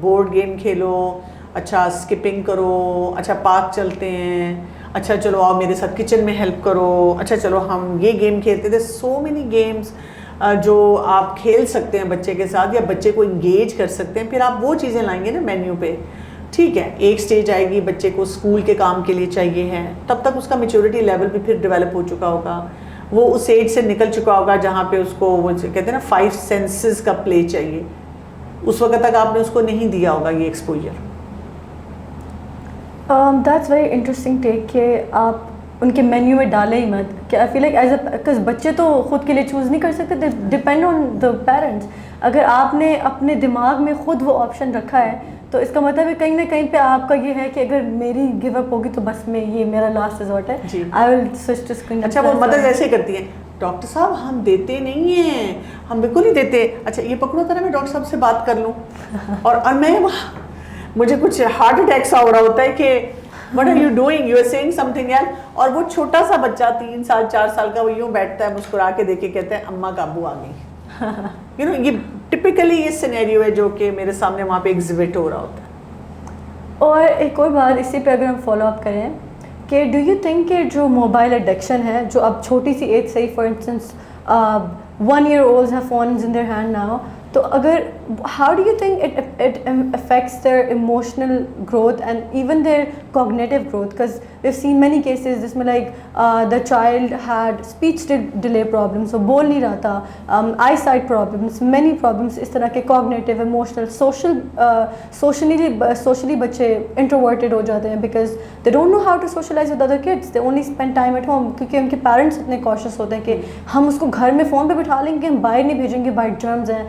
بورڈ گیم کھیلو, اچھا اسکپنگ کرو, اچھا پارک چلتے ہیں, اچھا چلو آؤ میرے ساتھ کچن میں ہیلپ کرو, اچھا چلو ہم یہ گیم کھیلتے تھے. سو مینی گیمس جو آپ کھیل سکتے ہیں بچے کے ساتھ یا بچے کو انگیج کر سکتے ہیں. پھر آپ وہ چیزیں لائیں گے نا مینیو پہ. ٹھیک ہے, ایک سٹیج آئے گی بچے کو اسکول کے کام کے لیے چاہیے ہے, تب تک اس کا میچورٹی لیول بھی پھر ڈیولپ ہو چکا ہوگا, وہ اس ایج سے نکل چکا ہوگا جہاں پہ اس کو وہ کہتے ہیں نا 5 سینسز کا پلے چاہیے. اس وقت تک آپ نے اس کو نہیں دیا ہوگا یہ ایکسپوجر. دیٹس ویری انٹرسٹنگ ٹیک کہ آپ ان کے مینیو میں ڈالیں ہی مت. کہ I feel like as a because بچے تو خود کے لیے چوز نہیں کر سکتے, they depend on the parents. اگر آپ نے اپنے دماغ میں خود وہ آپشن رکھا ہے تو اس کا مطلب ہے کہیں نہ کہیں پہ آپ کا یہ ہے کہ اگر میری گیو اپ ہوگی تو بس میں یہ میرا لاسٹ ریزورٹ ہے, آئی ول سوئچ ٹو اسکرین. اچھا وہ مدد ایسے کرتی ہیں ڈاکٹر صاحب ہم دیتے نہیں ہیں, ہم بالکل نہیں دیتے. اچھا یہ پکڑو تھا نا میں ڈاکٹر صاحب سے بات کر لوں, اور میں مجھے کچھ ہارٹ اٹیک سا ہو رہا ہوتا ہے کہ what are you doing, you are saying something else. اور وہ چھوٹا سا بچہ 3 سال 4 سال کا وہ یوں بیٹھتا ہے مسکرا کے دیکھ کے کہتا ہے اماں قابو آ گئی. یہ ٹپیکلی یہ سینیریو ہے جو کہ میرے سامنے وہاں پہ ایگزیبٹ ہو رہا ہوتا ہے. اور ایک اور بات اسی پہ اگر ہم فالو اپ کریں کہ ڈو یو تھنک کہ جو موبائل ایڈکشن ہے جو اب چھوٹی سی ایج سے ہی, for instance 1 year olds have phones in their hand now, تو اگر how do you think it affects their emotional growth and even their cognitive growth? Because we've seen many cases جس میں like the child had speech delay problems, وہ بول نہیں رہا تھا, eyesight problems, many problems اس طرح کے cognitive, emotional, socially بچے introverted ہو جاتے ہیں because they don't know how to socialize with other kids, they only spend time at home کیونکہ ان کے parents اتنے cautious ہوتے ہیں کہ ہم اس کو گھر میں فون پہ بٹھا لیں گے, ہم باہر نہیں بھیجیں گے, باہر germs ہیں,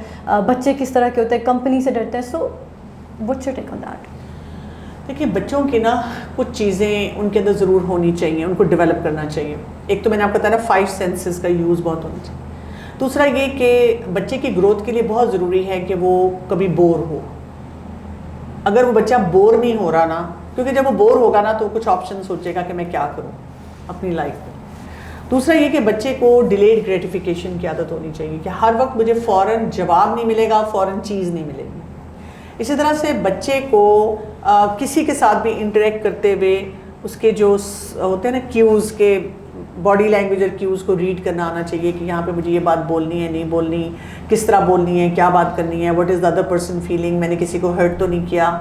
بچے کس طرح کے ہوتے ہیں, کمپنی سے ڈرتے ہیں. سو what's your take on that? دیکھیے بچوں کی نا کچھ چیزیں ان کے اندر ضرور ہونی چاہیے, ان کو ڈیولپ کرنا چاہیے. ایک تو میں نے آپ کو بتایا نا 5 سینسز کا یوز بہت ہونا چاہیے. دوسرا یہ کہ بچے کی گروتھ کے لیے بہت ضروری ہے کہ وہ کبھی بور ہو. اگر وہ بچہ بور نہیں ہو رہا نا, کیونکہ جب وہ بور ہوگا نا تو کچھ آپشن سوچے گا کہ میں کیا کروں اپنی لائف میں. دوسرا یہ کہ بچے کو ڈیلیڈ گریٹیفیکیشن کی عادت ہونی چاہیے کہ ہر وقت مجھے فوراً جواب نہیں ملے گا, فوراً چیز نہیں ملے گی. اسی طرح سے بچے کو کسی کے ساتھ بھی انٹریکٹ کرتے ہوئے اس کے جو ہوتے ہیں نا کیوز کے, باڈی لینگویج اور کیوز کو ریڈ کرنا آنا چاہیے کہ یہاں پہ مجھے یہ بات بولنی ہے, نہیں بولنی, کس طرح بولنی ہے, کیا بات کرنی ہے, what is the other person feeling, میں نے کسی کو ہرٹ تو نہیں کیا,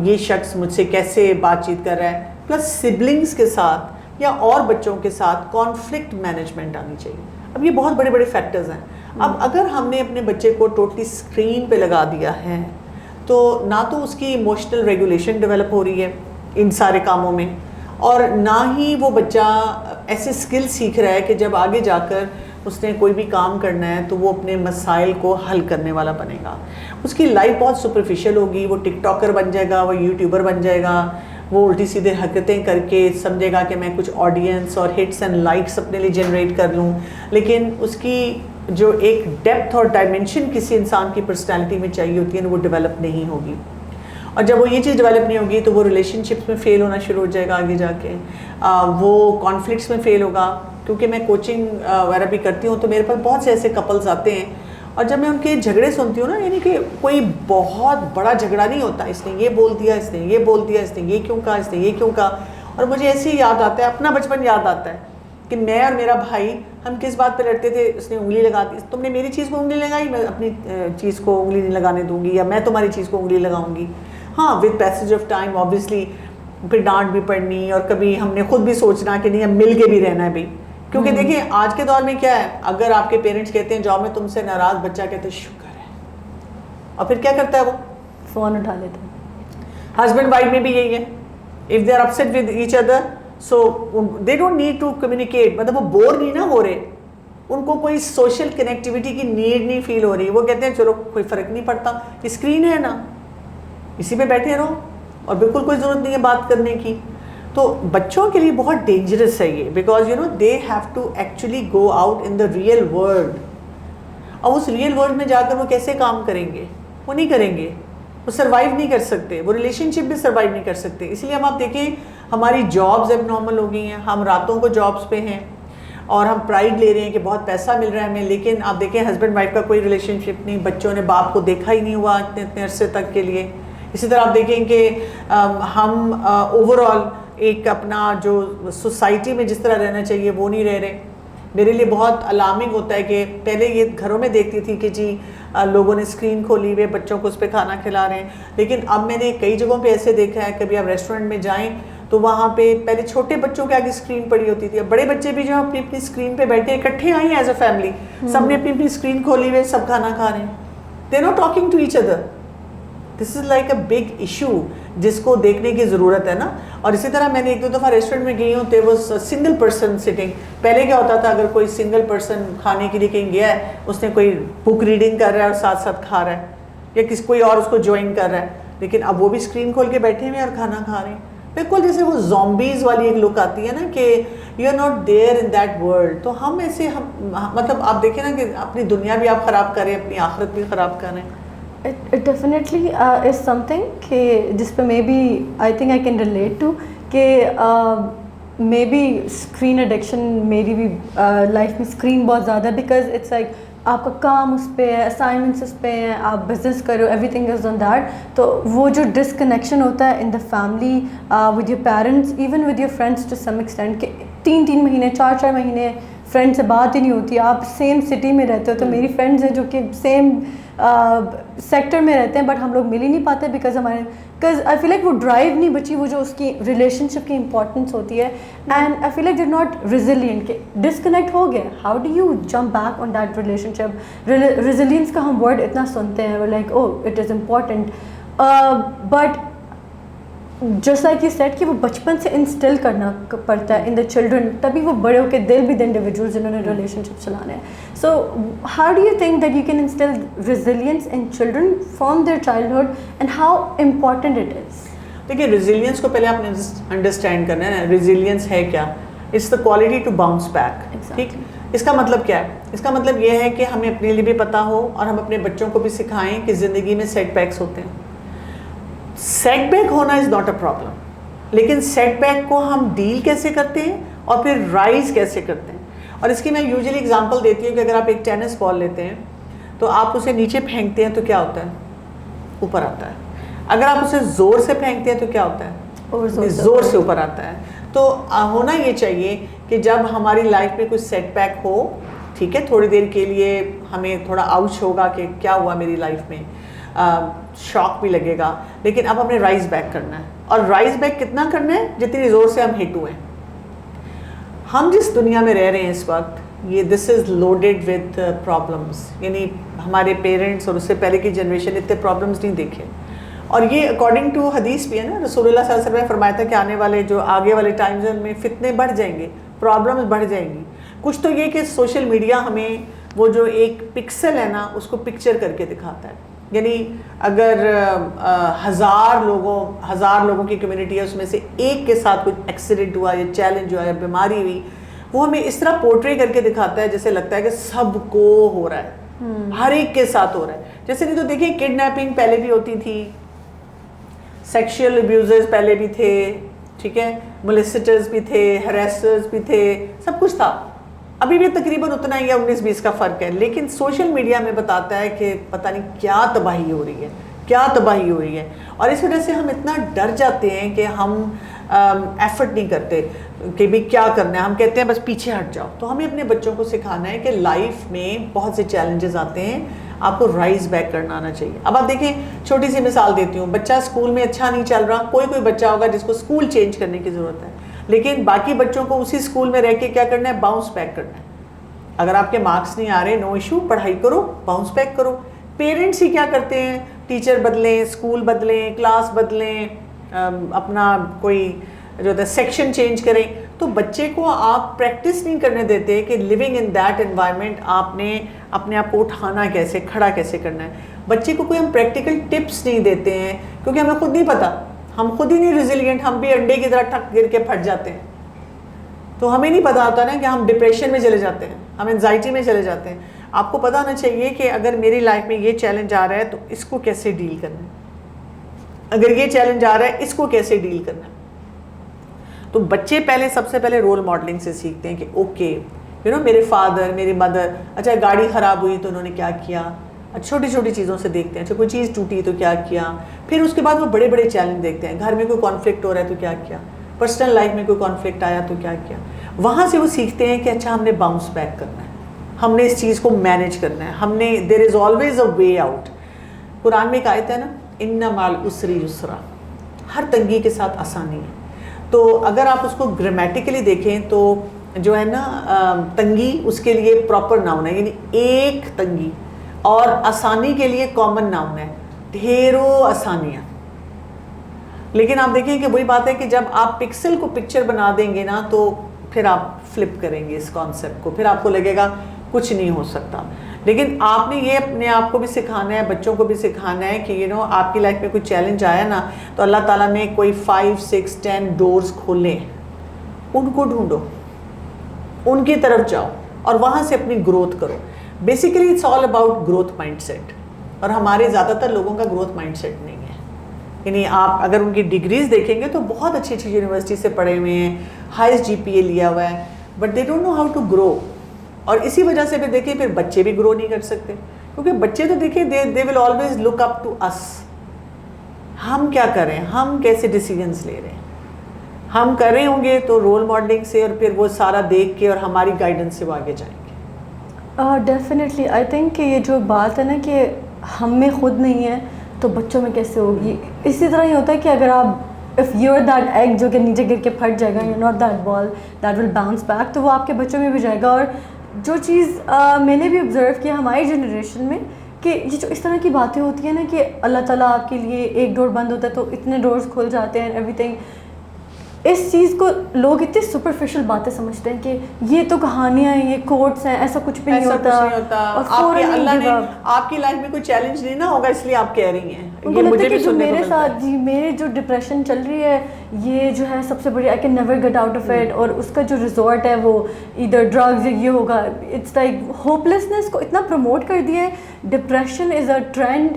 یہ شخص مجھ سے کیسے بات چیت کر رہا ہے. پلس سبلنگس کے ساتھ یا اور بچوں کے ساتھ کانفلکٹ مینجمنٹ آنی چاہیے. اب یہ بہت بڑے بڑے فیکٹرز ہیں. اب اگر ہم نے اپنے بچے کو ٹوٹلی اسکرین پہ لگا دیا ہے تو نہ تو اس کی ایموشنل ریگولیشن ڈیولپ ہو رہی ہے ان سارے کاموں میں, اور نہ ہی وہ بچہ ایسے اسکل سیکھ رہا ہے کہ جب آگے جا کر اس نے کوئی بھی کام کرنا ہے تو وہ اپنے مسائل کو حل کرنے والا بنے گا. اس کی لائف بہت سپرفیشل ہوگی, وہ ٹک ٹاکر بن جائے گا, وہ یوٹیوبر بن جائے گا, وہ الٹی سیدھے حرکتیں کر کے سمجھے گا کہ میں کچھ آڈینس اور ہٹس اینڈ لائکس اپنے لیے جنریٹ کر لوں. لیکن اس کی جو ایک ڈیپتھ اور ڈائمنشن کسی انسان کی پرسنالٹی میں چاہیے ہوتی ہے وہ ڈیولپ نہیں ہوگی. اور جب وہ یہ چیز ڈیولپ نہیں ہوگی تو وہ ریلیشن شپس میں فیل ہونا شروع ہو جائے گا آگے جا کے, وہ کانفلکٹس میں فیل ہوگا. کیونکہ میں کوچنگ وغیرہ بھی کرتی ہوں تو میرے پاس بہت سے ایسے کپلز آتے ہیں, اور جب میں ان کے جھگڑے سنتی ہوں نا, یعنی کہ کوئی بہت بڑا جھگڑا نہیں ہوتا, اس نے یہ بول دیا, اس نے یہ بول دیا, اس نے یہ کیوں کہا, اس نے یہ کیوں کہا, اور مجھے ایسے ہی یاد آتا ہے, اپنا بچپن یاد آتا ہے کہ میں اور میرا بھائی ہم کس بات پہ لڑتے تھے, اس نے انگلی لگا دی, تم نے میری چیز کو انگلی لگائی, میں اپنی چیز کو انگلی نہیں لگانے دوں گی, یا میں تمہاری چیز کو انگلی لگاؤں گی. ہاں with passage of time obviously پھر ڈانٹ بھی پڑنی, اور کبھی ہم نے خود بھی سوچنا کہ نہیں اب مل کے بھی رہنا ہے بھی, کیونکہ دیکھیں آج کے دور میں کیا ہے, اگر آپ کے پیرنٹس کہتے ہیں جاؤ میں تم سے ناراض, بچہ کہتے ہیں شکر ہے, اور پھر کیا کرتا ہے وہ فون اٹھا لیتے ہیں. ہسبینڈ وائف میں بھی یہی ہے, if they are upset with each other so they don't need to communicate, مطلب وہ بور نہیں نہ ہو رہے, ان کو کوئی سوشل کنیکٹیوٹی کی نیڈ نہیں فیل ہو رہی, وہ کہتے ہیں چلو کوئی فرق نہیں پڑتا, اسکرین ہے نا, اسی پہ بیٹھے رہو, اور بالکل کوئی ضرورت نہیں ہے بات کرنے کی. تو بچوں کے لیے بہت ڈینجرس ہے یہ, because you know they have to actually go out in the real world. اور اس ریئل ورلڈ میں جا کر وہ کیسے کام کریں گے, وہ نہیں کریں گے, وہ سروائیو نہیں کر سکتے, وہ ریلیشن شپ بھی سروائیو نہیں کر سکتے. اس لیے ہم آپ دیکھیں ہماری جابز اب نارمل ہو گئی ہیں, ہم راتوں کو جابس پہ ہیں, اور ہم پرائڈ لے رہے ہیں کہ بہت پیسہ مل رہا ہے ہمیں, لیکن آپ دیکھیں ہسبینڈ وائف کا کوئی ریلیشن شپ نہیں, بچوں نے باپ کو دیکھا ہی نہیں ہوا اتنے عرصے تک کے لیے. اسی طرح آپ دیکھیں کہ ہم اوور آل ایک اپنا جو سوسائٹی میں جس طرح رہنا چاہیے وہ نہیں رہ رہے. میرے لیے بہت الارمنگ ہوتا ہے کہ پہلے یہ گھروں میں دیکھتی تھی کہ جی لوگوں نے اسکرین کھولی ہوئی ہے, بچوں کو اس پہ کھانا کھلا رہے ہیں, لیکن اب میں نے کئی جگہوں پہ ایسے دیکھا ہے, کبھی آپ ریسٹورینٹ میں جائیں تو وہاں پہ پہلے چھوٹے بچوں کے آگے اسکرین پڑی ہوتی تھی, اب بڑے بچے بھی جو اپنی اپنی اسکرین پہ بیٹھے اکٹھے آئے ہیں ایز اے فیملی, سب نے اپنی اپنی اسکرین کھولی ہوئی ہے, سب کھانا کھا رہے ہیں, they are not talking to each other. This is like a big issue جس کو دیکھنے کی ضرورت ہے نا. اور اسی طرح میں نے ایک دو دفعہ ریسٹورینٹ میں گئی ہوں, there was single person sitting. پہلے کیا ہوتا تھا, اگر کوئی سنگل پرسن کھانے کے لیے کہیں گیا ہے, اس نے کوئی بک ریڈنگ کر رہا ہے اور ساتھ ساتھ کھا رہا ہے, یا کوئی اور اس کو جوائن کر رہا ہے, لیکن اب وہ بھی اسکرین کھول کے بیٹھے ہوئے اور کھانا کھا رہے ہیں. بالکل جیسے وہ زومبیز والی ایک لک آتی ہے نا کہ you are not there in that world. تو ہم ایسے مطلب آپ دیکھیں نا کہ اپنی دنیا بھی آپ خراب کر رہے ہیں, اپنی آخرت بھی خراب کر رہے ہیں. It definitely is something کہ جس پہ maybe I think I can relate to کہ مے بی اسکرین ایڈکشن میری بھی لائف میں اسکرین بہت زیادہ ہے, بیکاز اٹس لائک آپ کا کام اس پہ ہے, اسائنمنٹس اس پہ ہیں, آپ بزنس کرو, everything is on that. تو وہ جو ڈسکنیکشن ہوتا ہے in the family with your parents, even with your friends to some extent, کہ 3 مہینے 4 مہینے فرینڈ سے بات ہی نہیں ہوتی, آپ سیم سٹی میں رہتے ہو. تو میری فرینڈز ہیں جو کہ سیم سیکٹر میں رہتے ہیں, بٹ ہم لوگ مل ہی نہیں پاتے بیکاز آئی فیل لائک وہ ڈرائیو نہیں بچی, وہ جو اس کی ریلیشن شپ کی امپورٹنس ہوتی ہے. And I feel like they not resilient, کہ ڈسکنیکٹ ہو گئے, how do you jump back on that relationship. Resilience کا ہم ورڈ اتنا سنتے ہیں, like oh it is important, but just like you said کہ وہ بچپن سے انسٹل کرنا پڑتا ہے ان دا چلڈرن, تبھی وہ بڑے ہو کے دل بھی دا انڈیویجولز جنہوں نے ریلیشن شپ چلانے ہیں. So how do you think that you can instil resilience in children from their childhood and how important it is? دیکھیے ریزیلینس کو پہلے آپ نے انڈرسٹینڈ کرنا ہے. ریزیلینس ہے کیا؟ It's the quality to bounce back. ٹھیک, اس کا مطلب کیا ہے؟ اس کا مطلب یہ ہے کہ ہمیں اپنے لیے بھی پتہ ہو اور ہم اپنے بچوں کو بھی سکھائیں کہ زندگی میں سیٹ بیکس ہوتے ہیں. سیٹ بیک ہونا از ناٹ اے پرابلم, لیکن سیٹ بیک کو ہم ڈیل کیسے کرتے ہیں اور پھر رائز کیسے کرتے ہیں. اور اس کی میں یوزلی اگزامپل دیتی ہوں کہ اگر آپ ایک ٹینس بال لیتے ہیں تو آپ اسے نیچے پھینکتے ہیں تو کیا ہوتا ہے؟ اوپر آتا ہے. اگر آپ اسے زور سے پھینکتے ہیں تو کیا ہوتا ہے؟ زور سے اوپر آتا ہے. تو ہونا یہ چاہیے کہ جب ہماری لائف میں کوئی سیٹ بیک ہو, ٹھیک ہے, تھوڑی دیر کے لیے ہمیں تھوڑا آؤچ ہوگا کہ کیا ہوا میری لائف میں, شاک بھی لگے گا, لیکن اب ہمیں رائز بیک کرنا ہے. اور رائز بیک کتنا کرنا ہے؟ جتنی زور سے ہم ہٹ ہوئے. ہم جس دنیا میں رہ رہے ہیں اس وقت, یہ دس از لوڈیڈ ود پرابلمس. یعنی ہمارے پیرنٹس اور اس سے پہلے کی جنریشن اتنے پرابلمس نہیں دیکھے, اور یہ اکارڈنگ ٹو حدیث بھی ہے نا. رسول اللہ صلی اللہ علیہ وسلم نے فرمایا تھا کہ آنے والے جو آگے والے ٹائمز ہیں ان میں فتنے بڑھ جائیں گے, پرابلمس بڑھ جائیں گی. کچھ تو یہ کہ سوشل میڈیا ہمیں وہ جو ایک پکسل ہے نا اس کو پکچر کر کے دکھاتا ہے. یعنی اگر 1000 لوگوں کی کمیونٹی ہے, اس میں سے ایک کے ساتھ کوئی ایکسیڈنٹ ہوا یا چیلنج ہوا یا بیماری ہوئی, وہ ہمیں اس طرح پورٹری کر کے دکھاتا ہے جیسے لگتا ہے کہ سب کو ہو رہا ہے, ہر ایک کے ساتھ ہو رہا ہے. جیسے نہیں تو دیکھیں کڈنیپنگ پہلے بھی ہوتی تھی, سیکشل ابیوزرز پہلے بھی تھے, ٹھیک ہے, مولیسٹرز بھی تھے, ہریسرز بھی تھے, سب کچھ تھا. ابھی بھی تقریباً اتنا ہی ہے, 19-20 کا فرق ہے. لیکن سوشل میڈیا میں بتاتا ہے کہ پتہ نہیں کیا تباہی ہو رہی ہے, کیا تباہی ہو رہی ہے. اور اس وجہ سے ہم اتنا ڈر جاتے ہیں کہ ہم ایفرٹ نہیں کرتے. کہ بھی کیا کرنا ہے. ہم کہتے ہیں بس پیچھے ہٹ جاؤ. تو ہمیں اپنے بچوں کو سکھانا ہے کہ لائف میں بہت سے چیلنجز آتے ہیں, آپ کو رائز بیک کرنا آنا چاہیے. اب آپ دیکھیں, چھوٹی سی مثال دیتی ہوں, بچہ اسکول میں اچھا نہیں چل رہا, کوئی بچہ ہوگا جس کو اسکول چینج کرنے کی ضرورت ہے, لیکن باقی بچوں کو اسی اسکول میں رہ کے کیا کرنا ہے, باؤنس بیک کرنا ہے. اگر آپ کے مارکس نہیں آ رہے, نو ایشو, پڑھائی کرو, باؤنس بیک کرو. پیرنٹس ہی کیا کرتے ہیں, ٹیچر بدلیں, اسکول بدلیں, کلاس بدلیں, اپنا کوئی جو ہوتا ہے سیکشن چینج کریں. تو بچے کو آپ پریکٹس نہیں کرنے دیتے کہ لیونگ ان دیٹ انوائرمنٹ آپ نے اپنے آپ کو اٹھانا کیسے, کھڑا کیسے کرنا ہے. بچے کو کوئی ہم پریکٹیکل ٹپس نہیں دیتے ہیں, کیونکہ ہمیں خود نہیں پتا, ہم خود ہی نہیں ریزیلینٹ, ہم بھی انڈے کی طرح ٹھک گر کے پھٹ جاتے ہیں. تو ہمیں نہیں پتا ہوتا نا کہ ہم ڈپریشن میں چلے جاتے ہیں, ہم انزائٹی میں چلے جاتے ہیں. آپ کو پتا ہونا چاہیے کہ اگر میری لائف میں یہ چیلنج آ رہا ہے تو اس کو کیسے ڈیل کرنا ہے, اگر یہ چیلنج آ رہا ہے اس کو کیسے ڈیل کرنا ہے. تو بچے سب سے پہلے رول ماڈلنگ سے سیکھتے ہیں کہ اوکے میرے فادر, میری مدر, اچھا گاڑی خراب ہوئی تو انہوں نے کیا کیا, چھوٹی چھوٹی چیزوں سے دیکھتے ہیں. اچھا کوئی چیز ٹوٹی تو کیا کیا, پھر اس کے بعد وہ بڑے بڑے چیلنج دیکھتے ہیں. گھر میں کوئی کانفلکٹ ہو رہا ہے تو کیا کیا, پرسنل لائف میں کوئی کانفلکٹ آیا تو کیا کیا. وہاں سے وہ سیکھتے ہیں کہ اچھا ہم نے باؤنس بیک کرنا ہے, ہم نے اس چیز کو مینیج کرنا ہے, ہم نے دیر is always a way out. قرآن میں ایک آیت ہے نا, ان مع العسر یسرا, ہر تنگی کے ساتھ آسانی ہے. تو اگر آپ اس کو گرامیٹیکلی دیکھیں تو جو ہے نا تنگی, اس کے لیے پراپر ناؤن ہے, یعنی ایک تنگی, اور آسانی کے لیے کامن ناؤن ہے, ڈھیروں آسانیاں. لیکن آپ دیکھیں کہ وہی بات ہے کہ جب آپ پکسل کو پکچر بنا دیں گے نا تو پھر آپ فلپ کریں گے اس کانسیپٹ کو, پھر آپ کو لگے گا کچھ نہیں ہو سکتا. لیکن آپ نے یہ اپنے آپ کو بھی سکھانا ہے, بچوں کو بھی سکھانا ہے کہ آپ کی لائف میں کوئی چیلنج آیا نا تو اللہ تعالیٰ نے کوئی 5, 6, 10 ڈورز کھولے, ان کو ڈھونڈو, ان کی طرف جاؤ اور وہاں سے اپنی گروتھ کرو. Basically it's all about growth mindset, اور ہمارے زیادہ تر لوگوں کا گروتھ مائنڈ سیٹ نہیں ہے. یعنی آپ اگر ان کی ڈگریز دیکھیں گے تو بہت اچھی اچھی یونیورسٹی سے پڑھے ہوئے ہیں, ہائیسٹ GPA لیا ہوا ہے, but they don't know how to grow. اور اسی وجہ سے پھر دیکھیں پھر بچے بھی گرو نہیں کر سکتے, کیونکہ بچے تو دیکھیں دے will always look up to اس. ہم کیا کریں, ہم کیسے ڈیسیجنس لے رہے ہیں, ہم کر رہے ہوں گے تو رول ماڈلنگ سے, اور پھر وہ سارا دیکھ کے اور ہماری گائیڈنس سے وہ آگے جائیں گے. ڈیفینیٹلی آئی تھنک کہ یہ جو بات ہے نا کہ ہم میں خود نہیں ہے تو بچوں میں کیسے ہوگی. اسی طرح یہ ہوتا ہے کہ اگر آپ if you are that egg جو کہ نیچے گر کے پھٹ جائے گا, you not that ball that will bounce back, تو وہ آپ کے بچوں میں بھی جائے گا. اور جو چیز میں نے بھی آبزرو کیا ہماری جنریشن میں کہ یہ جو اس طرح کی باتیں ہوتی ہیں نا کہ اللہ تعالیٰ آپ کے لیے ایک ڈور بند ہوتا ہے تو اتنے ڈورز کھل جاتے ہیں, ایوری تھنگ, اس چیز کو لوگ اتنی سپرفیشل باتیں سمجھتے ہیں کہ یہ تو کہانیاں ہیں, یہ کوٹس ہیں, ایسا کچھ بھی نہیں ہوتا. اور اللہ نے آپ کی لائف میں کوئی چیلنج نہیں نہ ہوگا اس لیے آپ کہہ رہی ہیں. مجھے لگتا ہے کہ جو میرے ساتھ میرے جو ڈپریشن چل رہی ہے یہ جو ہے سب سے بڑی, I can never get out of it, اور اس کا جو ریزورٹ ہے وہ ادھر ڈرگز یہ ہوگا. اٹس لائک ہوپ لیسنس کو اتنا پروموٹ کر دیا ہے, ڈپریشن از اے ٹرینڈ.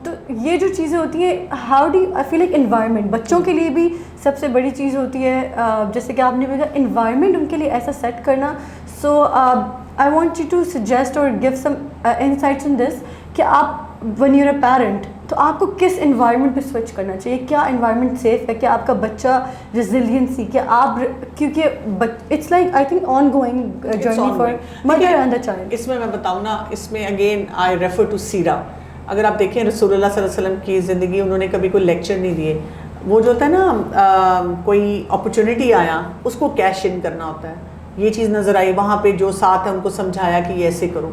تو یہ جو چیزیں ہوتی ہیں, how do I feel like environment بچوں کے لیے بھی سب سے بڑی چیز ہوتی ہے, جیسے کہ آپ نے کہا انوائرمنٹ ان کے لیے ایسا سیٹ کرنا. So I want you to suggest اور give some insights in this کہ آپ when you're a parent تو آپ کو کس انوائرمنٹ پہ سوئچ کرنا چاہیے, کیا انوائرمنٹ سیف ہے, کہ آپ کا بچہ ریزیلینسی, کہ آپ کیونکہ it's like I think ongoing journey for mother and the child. اس میں بتاؤں نا, اس میں اگین آئی ریفر ٹو سیرا. اگر آپ دیکھیں رسول اللہ صلی اللہ علیہ وسلم کی زندگی, انہوں نے کبھی کوئی لیکچر نہیں دیے. وہ جو ہوتا ہے نا کوئی اپرچونیٹی آیا اس کو کیش ان کرنا ہوتا ہے, یہ چیز نظر آئی وہاں پہ جو ساتھ ہے ان کو سمجھایا کہ یہ ایسے کرو.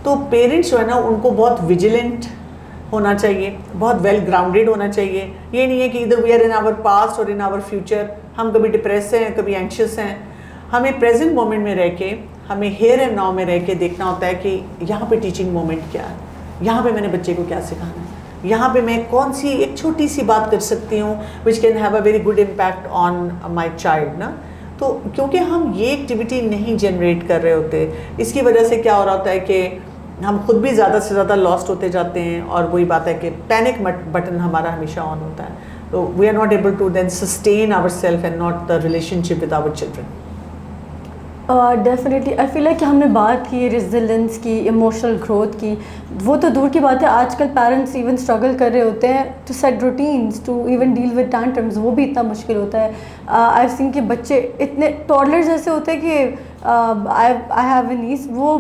تو پیرنٹس جو ہے نا ان کو بہت ویجیلنٹ ہونا چاہیے, بہت ویل گراؤنڈیڈ ہونا چاہیے. یہ نہیں ہے کہ ادھر we are in our past اور ان آور فیوچر, ہم کبھی ڈپریس ہیں کبھی اینکشس ہیں. ہمیں پریزنٹ مومنٹ میں رہ کے, ہمیں ہیئر اینڈ ناؤ میں رہ کے دیکھنا ہوتا ہے کہ یہاں پہ ٹیچنگ مومنٹ کیا ہے, یہاں پہ میں نے بچے کو کیا سکھانا ہے, یہاں پہ میں کون سی ایک چھوٹی سی بات کر سکتی ہوں which can have a very good impact on my child نا. تو کیونکہ ہم یہ ایکٹیویٹی نہیں جنریٹ کر رہے ہوتے, اس کی وجہ سے کیا ہو رہا ہوتا ہے کہ ہم خود بھی زیادہ سے زیادہ لاسٹ ہوتے جاتے ہیں. اور وہی بات ہے کہ پینک بٹن ہمارا ہمیشہ آن ہوتا ہے. تو we are not able to then sustain our self and not the relationship with our children. Definitely I feel like کہ ہم نے بات کی ریزیلنس کی، ایموشنل گروتھ کی، وہ تو دور کی بات ہے، آج کل پیرنٹس ایون اسٹرگل کر رہے ہوتے ہیں to set routines, to even deal with tantrums, وہ بھی اتنا مشکل ہوتا ہے. آئی سین کہ بچے اتنے ٹاڈلرز ایسے ہوتے ہیں کہ آئی ہیو اے نیس، وہ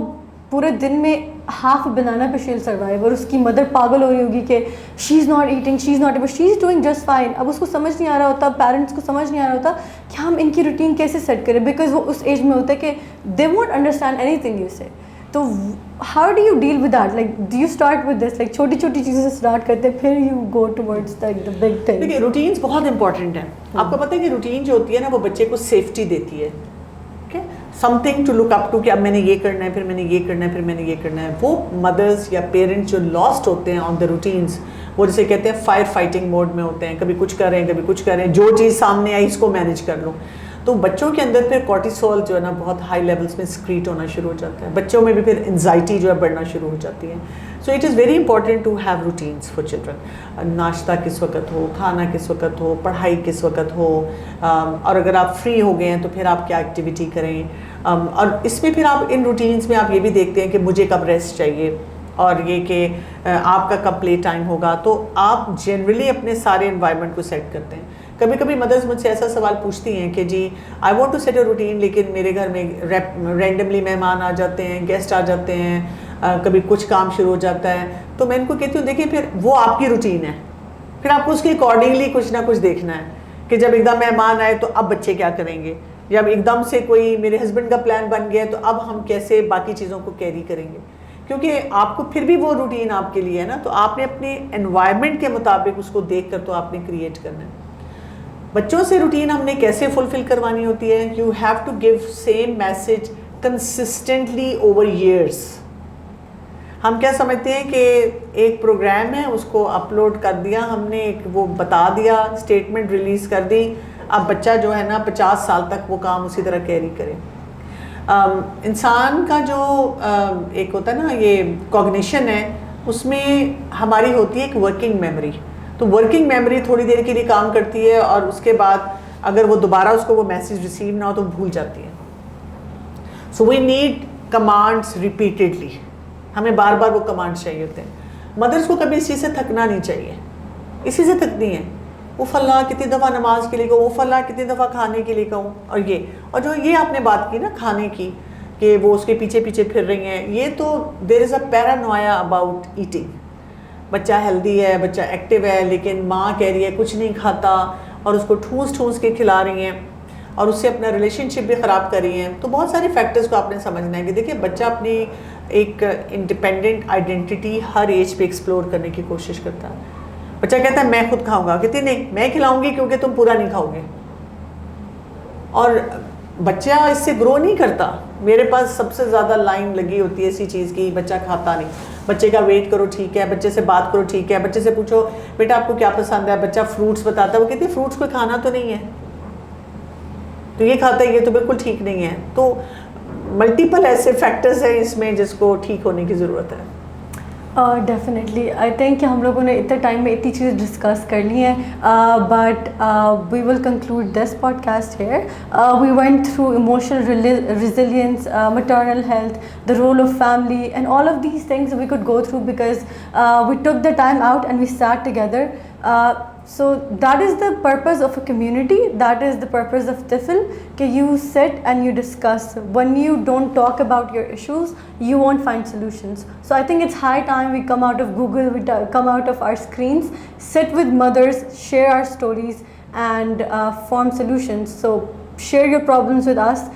پورے دن میں ہاف بنانا پہ شیل سروائیو، اور اس کی مدر پاگل ہو رہی ہوگی کہ she is not eating, she is not able, she is doing just fine. اب اس کو سمجھ نہیں آ رہا ہوتا، پیرنٹس کو سمجھ نہیں آ رہا ہوتا کہ ہم ان کی روٹین کیسے سیٹ کریں، بیکاز وہ اس ایج میں ہوتا ہے کہ they won't understand anything you say. تو how do you deal with that? Like do you start with this, like چھوٹی چھوٹی چیزیں سے اسٹارٹ کرتے ہیں پھر you go towards the big thing? دیکھیے روٹینس بہت امپورٹنٹ ہیں. آپ کو پتہ ہے کہ روٹین جو ہوتی ہے نا وہ بچے کو سیفٹی دیتی ہے، something to look up to کہ اب میں نے یہ کرنا ہے، پھر میں نے یہ کرنا ہے، پھر میں نے یہ کرنا ہے. وہ مدرس یا پیرنٹس جو لاسٹ ہوتے ہیں آن دا روٹینس، وہ جسے کہتے ہیں فائر فائٹنگ موڈ میں ہوتے ہیں، کبھی کچھ کر رہے ہیں کبھی کچھ کر رہے ہیں، جو چیز سامنے آئی اس کو مینیج کر لوں. تو بچوں کے اندر پھر کورٹیسول جو ہے نا بہت ہائی لیولس میں سکریٹ ہونا شروع ہو جاتا ہے، بچوں میں بھی پھر انزائٹی جو ہے بڑھنا شروع ہو جاتی ہے. So it is very important to have routines for children. ناشتہ کس وقت ہو، کھانا کس وقت ہو، پڑھائی کس وقت ہو، اور اگر آپ فری ہو گئے ہیں تو پھر آپ کیا ایکٹیویٹی کریں. اور اس میں پھر آپ ان روٹینس میں آپ یہ بھی دیکھتے ہیں کہ مجھے کب ریسٹ چاہیے، اور یہ کہ آپ کا کب پلے ٹائم ہوگا. تو آپ جنرلی اپنے سارے انوائرمنٹ کو سیٹ کرتے ہیں. کبھی کبھی مدرس مجھ سے ایسا سوال پوچھتی ہیں کہ جی I want to set a routine, لیکن میرے گھر میں رینڈملی مہمان آ جاتے ہیں، گیسٹ آ جاتے ہیں، کبھی کچھ کام شروع ہو جاتا ہے. تو میں ان کو کہتی ہوں دیکھیں پھر وہ آپ کی روٹین ہے، پھر آپ کو اس کے اکارڈنگلی کچھ نہ کچھ دیکھنا ہے کہ جب ایک دم مہمان آئے تو اب بچے کیا کریں گے، جب ایک دم سے کوئی میرے ہسبینڈ کا پلان بن گیا ہے تو اب ہم کیسے باقی چیزوں کو کیری کریں گے. کیونکہ آپ کو پھر بھی وہ روٹین آپ کے لیے ہے نا، تو آپ نے اپنے انوائرمنٹ کے مطابق اس کو دیکھ کر تو آپ نے کریٹ کرنا ہے. بچوں سے روٹین ہم نے کیسے فلفل کروانی ہوتی ہے؟ You have to give same message consistently over years. ہم کیا سمجھتے ہیں کہ ایک پروگرام ہے، اس کو اپلوڈ کر دیا ہم نے، ایک وہ بتا دیا، اسٹیٹمنٹ ریلیز کر دی، اب بچہ جو ہے نا 50 سال تک وہ کام اسی طرح کیری کرے. انسان کا جو ایک ہوتا ہے نا یہ کوگنیشن ہے، اس میں ہماری ہوتی ہے ایک ورکنگ میموری. تو ورکنگ میموری تھوڑی دیر کے لیے کام کرتی ہے، اور اس کے بعد اگر وہ دوبارہ اس کو وہ میسج ریسیو نہ ہو تو بھول جاتی ہے. سو وی نیڈ کمانڈس ریپیٹیڈلی، ہمیں بار بار وہ کمانڈس چاہیے ہوتے ہیں. مدرس کو کبھی اس چیز سے تھکنا نہیں چاہیے، اسی سے تھکتی ہیں. وہ فلاں کتنی دفعہ نماز کے لیے کہوں، وہ فلاں کتنی دفعہ کھانے کے لیے کہوں، اور جو یہ آپ نے بات کی نا کھانے کی کہ وہ اس کے پیچھے پیچھے پھر رہی ہیں، یہ تو دیر از اے پیرانویا اباؤٹ ایٹنگ. بچہ ہیلدی ہے، بچہ ایکٹیو ہے، لیکن ماں کہہ رہی ہے کچھ نہیں کھاتا اور اس کو ٹھونس ٹھونس کے کھلا رہی ہیں اور اس سے اپنا ریلیشن شپ بھی خراب کر رہی ہیں. تو بہت سارے فیکٹرز کو آپ نے سمجھنا ہے کہ دیکھیے بچہ اپنی ایک انڈیپینڈنٹ آئیڈینٹی ہر ایج پہ ایکسپلور کرنے کی کوشش کرتا ہے. بچہ کہتا ہے میں خود کھاؤں گا، کہتی نہیں میں کھلاؤں گی کیونکہ تم پورا نہیں کھاؤ گے. اور بچہ اس سے گرو نہیں کرتا. میرے پاس سب سے زیادہ لائن لگی ہوتی ہے اسی چیز کی، بچہ کھاتا نہیں. بچے کا ویٹ کرو ٹھیک ہے، بچے سے بات کرو ٹھیک ہے، بچے سے پوچھو بیٹا آپ کو کیا پسند ہے، بچہ فروٹس بتاتا ہے، وہ کہتی ہے فروٹس کوئی کھانا تو نہیں ہے، تو یہ کھاتا ہے، یہ تو بالکل ٹھیک نہیں ہے. تو ملٹیپل ایسے فیکٹرز ہیں اس میں جس کو ٹھیک ہونے کی ضرورت ہے. ڈیفینیٹلی آئی تھنک کہ ہم لوگوں نے اتنے ٹائم میں اتنی چیزیں ڈسکس کر لی ہیں، but we will conclude this podcast here. We went through emotional resilience, maternal health, the role of family, and all of these things we could go through because we took the time out and we sat together. So that is the purpose of a community, that is the purpose of TIFL, کہ you sit and you discuss. When you don't talk about your issues, you won't find solutions. So I think it's high time we come out of Google, we come out of our screens, sit with mothers, share our stories, and form solutions. So share your problems with us.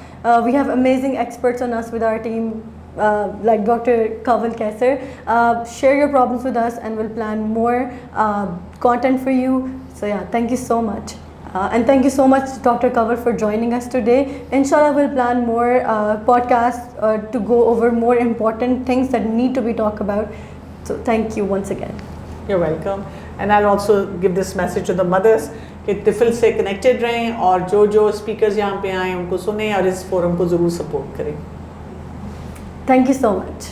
We have amazing experts on us with our team, like Dr. Kanwal Kaisar. Share your problems with us and we'll plan more content for you. So yeah, thank you so much. And thank you so much Dr. Kanwal for joining us today. Inshallah we'll plan more podcasts to go over more important things that need to be talked about. So thank you once again. You're welcome. And I'll also give this message to the mothers کہ TIFL سے connected رہیں اور جو speakers یہاں پہ آئیں ان کو سنیں اور اس فورم کو ضرور سپورٹ کریں. Thank you so much.